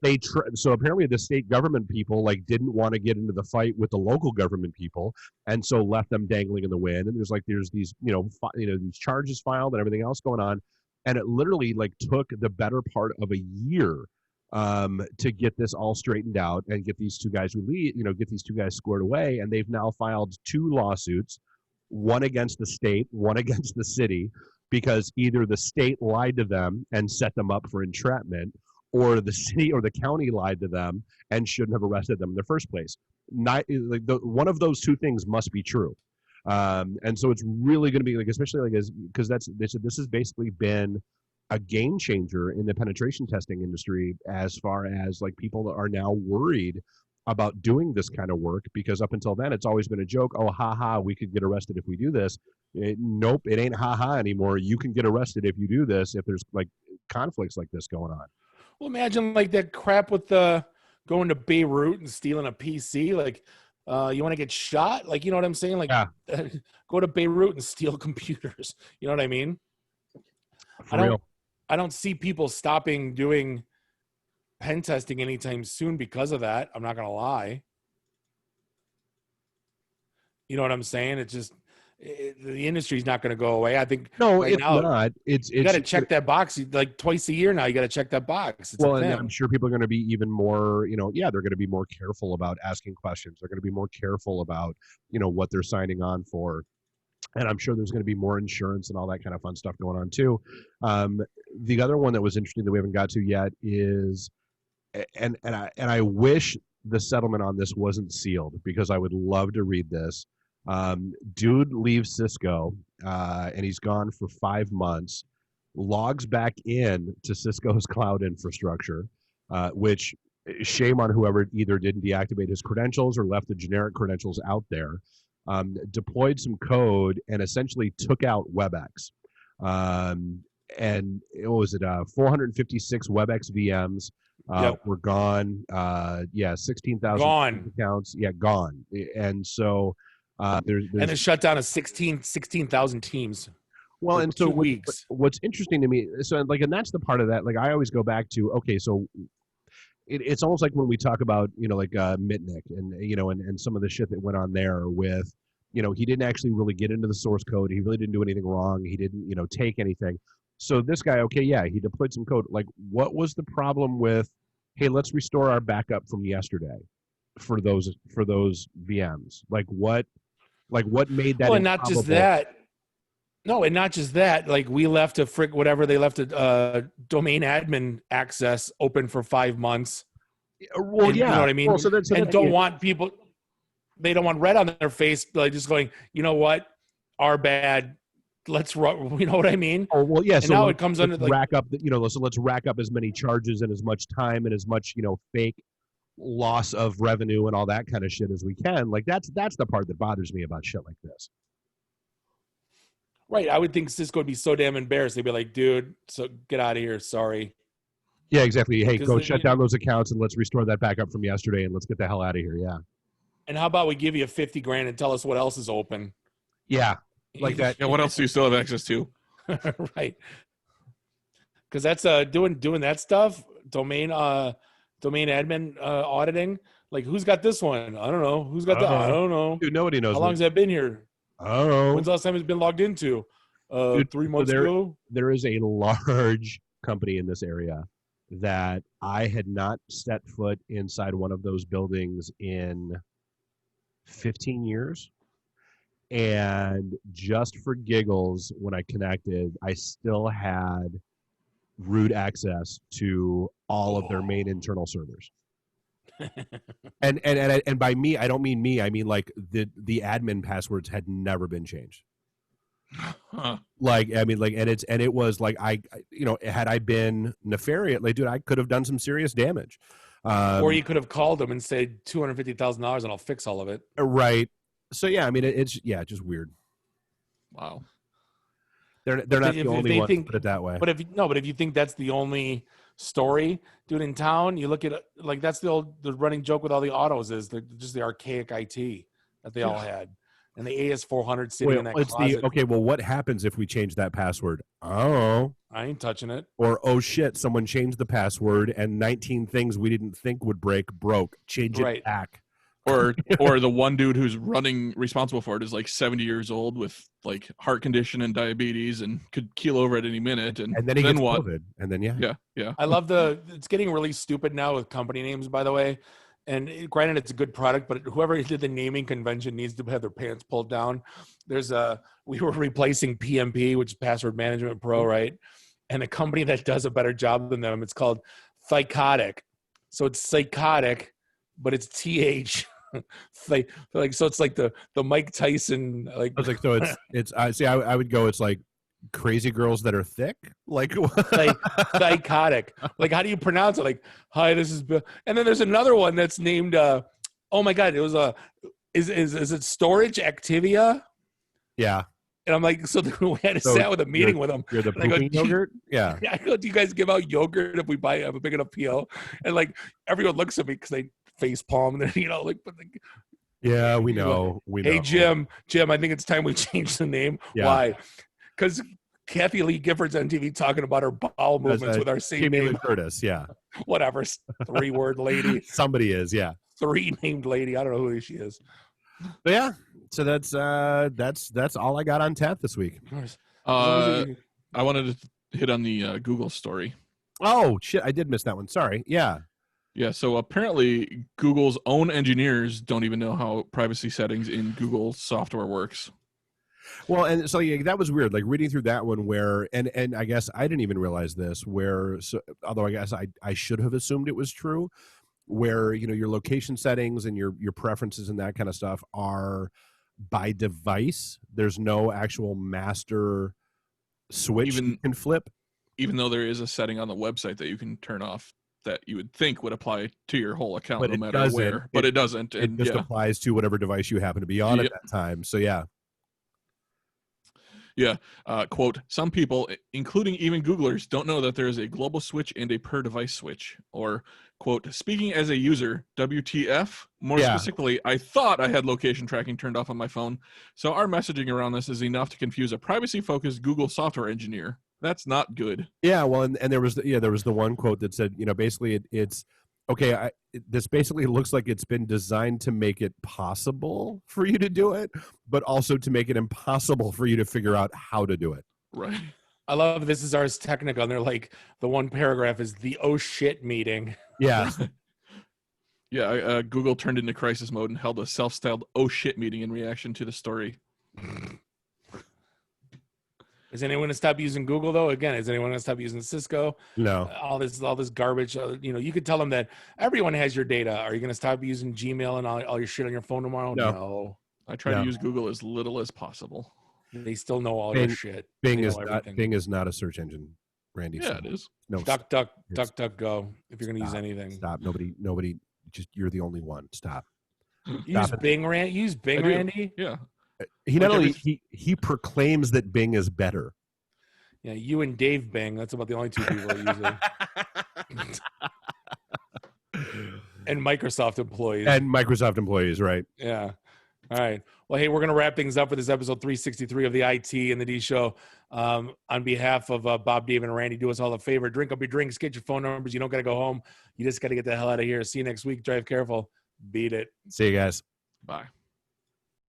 So apparently the state government people like didn't want to get into the fight with the local government people, and so left them dangling in the wind. And there's these these charges filed and everything else going on, and it literally like took the better part of a year to get this all straightened out and get these two guys get these two guys squared away. And they've now filed 2 lawsuits, one against the state, one against the city, because either the state lied to them and set them up for entrapment, or the city or the county lied to them and shouldn't have arrested them in the first place. One of those two things must be true. And so it's really going to be like, especially like because this has basically been a game changer in the penetration testing industry as far as like people are now worried about doing this kind of work, because up until then it's always been a joke. Oh, haha, we could get arrested if we do this. Nope, it ain't haha anymore. You can get arrested if you do this, if there's like conflicts like this going on.
Well, imagine like that crap with the going to Beirut and stealing a PC. Like, you want to get shot? Like, you know what I'm saying? Like,
Yeah.
Go to Beirut and steal computers. You know what I mean?
For real.
I don't see people stopping doing pen testing anytime soon because of that. I'm not going to lie. You know what I'm saying? It's just the industry's not going to go away. I think
no,
right
it's
now,
not.
You got to check that box like twice a year now. You got to check that box. It's
well, and I'm sure people are going to be even more, they're going to be more careful about asking questions. They're going to be more careful about, what they're signing on for. And I'm sure there's going to be more insurance and all that kind of fun stuff going on too. The other one that was interesting that we haven't got to yet is, and I wish the settlement on this wasn't sealed, because I would love to read this. Dude leaves Cisco, and he's gone for 5 months, logs back in to Cisco's cloud infrastructure, which shame on whoever either didn't deactivate his credentials or left the generic credentials out there. Deployed some code and essentially took out WebEx. And it was 456 WebEx VMs were gone. 16,000 accounts. Yeah, gone. And so there's
and the shutdown of 16,000 teams.
Well, and so
2 weeks.
What's interesting to me, so like, and that's the part of that. Like, I always go back to, okay, so it's almost like when we talk about, like Mitnick and, and some of the shit that went on there with, he didn't actually really get into the source code. He really didn't do anything wrong. He didn't, take anything. So this guy, okay, yeah, he deployed some code. Like, what was the problem with, hey, let's restore our backup from yesterday for those VMs? Like what made that?
Well, and not just that. No, and not just that. Like, we left they left a domain admin access open for 5 months.
Well,
and,
yeah.
You know what I mean?
Well,
want people, they don't want red on their face, like just going, you know what? Our bad. Let's run. You know what I mean?
Oh, well, yeah.
And
so
now it comes under like,
rack up, so let's rack up as many charges and as much time and as much, fake loss of revenue and all that kind of shit as we can. Like, that's the part that bothers me about shit like this.
Right. I would think Cisco would be so damn embarrassed. They'd be like, dude, so get out of here. Sorry.
Yeah, exactly. Hey, go shut down those accounts and let's restore that backup from yesterday and let's get the hell out of here. Yeah.
And how about we give you $50,000 and tell us what else is open?
Yeah. Like that.
Yeah. What else do you still have access to?
Right. Because that's doing that stuff, domain admin auditing. Like, who's got this one? I don't know. Who's got that? I don't know.
Dude, nobody knows.
How long has that been here?
Oh,
when's the last time it's been logged into? 3 months ago.
There is a large company in this area that I had not set foot inside one of those buildings in 15 years. And just for giggles, when I connected, I still had root access to all of their main internal servers. and by me, I don't mean me. I mean, like, the admin passwords had never been changed.
Huh.
Like, I mean, like, and it was like, had I been nefarious, like, dude, I could have done some serious damage.
Or you could have called them and said $250,000 and I'll fix all of it.
Right. So yeah, I mean, it's just weird.
Wow.
They're not the only ones to put it that way.
But if you think that's the only story, dude, in town, you look at, like, that's the running joke with all the autos is just the archaic IT that they all had, and the AS400 sitting in that closet.
Okay, well, what happens if we change that password? Oh,
I ain't touching it.
Or, oh shit, someone changed the password and 19 things we didn't think would broke. Change it back.
Or the one dude who's responsible for it is like 70 years old with like heart condition and diabetes and could keel over at any minute. And
then he gets COVID. And then,
yeah.
I love it's getting really stupid now with company names, by the way. And granted, it's a good product, but whoever did the naming convention needs to have their pants pulled down. We were replacing PMP, which is Password Management Pro, right? And a company that does a better job than them, it's called Psychotic. So it's psychotic, but it's TH. So it's like the Mike Tyson like.
I was like, so it's. I see. I would go. It's like crazy girls that are thick, like
psychotic. Like, how do you pronounce it? Like, hi, this is Bill. And then there's another one that's named. Oh my God, it was is it Storage Activia?
Yeah.
And I'm like, so we had to sat with a meeting with them.
You're the pooping yogurt? Yeah.
I go, do you guys give out yogurt if we have a big enough PO? And like everyone looks at me because they face palm and
yeah, we know.
Hey, Jim, I think it's time we change the name. Yeah. Why? Because Kathy Lee Gifford's on TV talking about her bowel movements with our same name.
Curtis, yeah.
Whatever, 3-word lady.
Somebody is, yeah.
3-named lady. I don't know who she is.
But yeah, so that's all I got on tap this week.
I wanted to hit on the Google story.
Oh shit, I did miss that one. Sorry. Yeah.
Yeah, so apparently Google's own engineers don't even know how privacy settings in Google software works.
Well, and so yeah, that was weird. Like reading through that one where, and I guess I didn't even realize this, although I guess I should have assumed it was true, where, your location settings and your preferences and that kind of stuff are by device. There's no actual master switch you can flip.
Even though there is a setting on the website that you can turn off that you would think would apply to your whole account, no matter where. But it doesn't.
It just applies to whatever device you happen to be on at that time. So yeah.
Yeah. Quote, some people, including even Googlers, don't know that there is a global switch and a per device switch. Or, quote, speaking as a user, WTF? More specifically, I thought I had location tracking turned off on my phone. So our messaging around this is enough to confuse a privacy-focused Google software engineer. That's not good.
Yeah, well, and there was the one quote that said, basically it's okay. This basically looks like it's been designed to make it possible for you to do it, but also to make it impossible for you to figure out how to do it.
Right.
I love this is Ars Technica, and they're like, the one paragraph is the oh shit meeting.
Yeah.
Yeah, Google turned into crisis mode and held a self-styled oh shit meeting in reaction to the story.
Is anyone going to stop using Google though? Again, is anyone going to stop using Cisco?
No.
All this garbage. You could tell them that everyone has your data. Are you going to stop using Gmail and all your shit on your phone tomorrow? No.
I try to use Google as little as possible.
They still know all your shit.
Bing is not a search engine, Randy.
Yeah, it is.
No.
DuckDuckGo. If you're going to use anything.
Stop. Nobody. Just you're the only one. Stop.
Use Bing, Randy.
Yeah.
He not only he proclaims that Bing is better.
Yeah, you and Dave Bing. That's about the only two people I use it. And Microsoft employees. Right?
Yeah.
All right. Well, hey, we're going to wrap things up for this episode 363 of the IT and the D Show. On behalf of Bob, Dave, and Randy, do us all a favor. Drink up your drinks. Get your phone numbers. You don't got to go home. You just got to get the hell out of here. See you next week. Drive careful. Beat it.
See you guys.
Bye.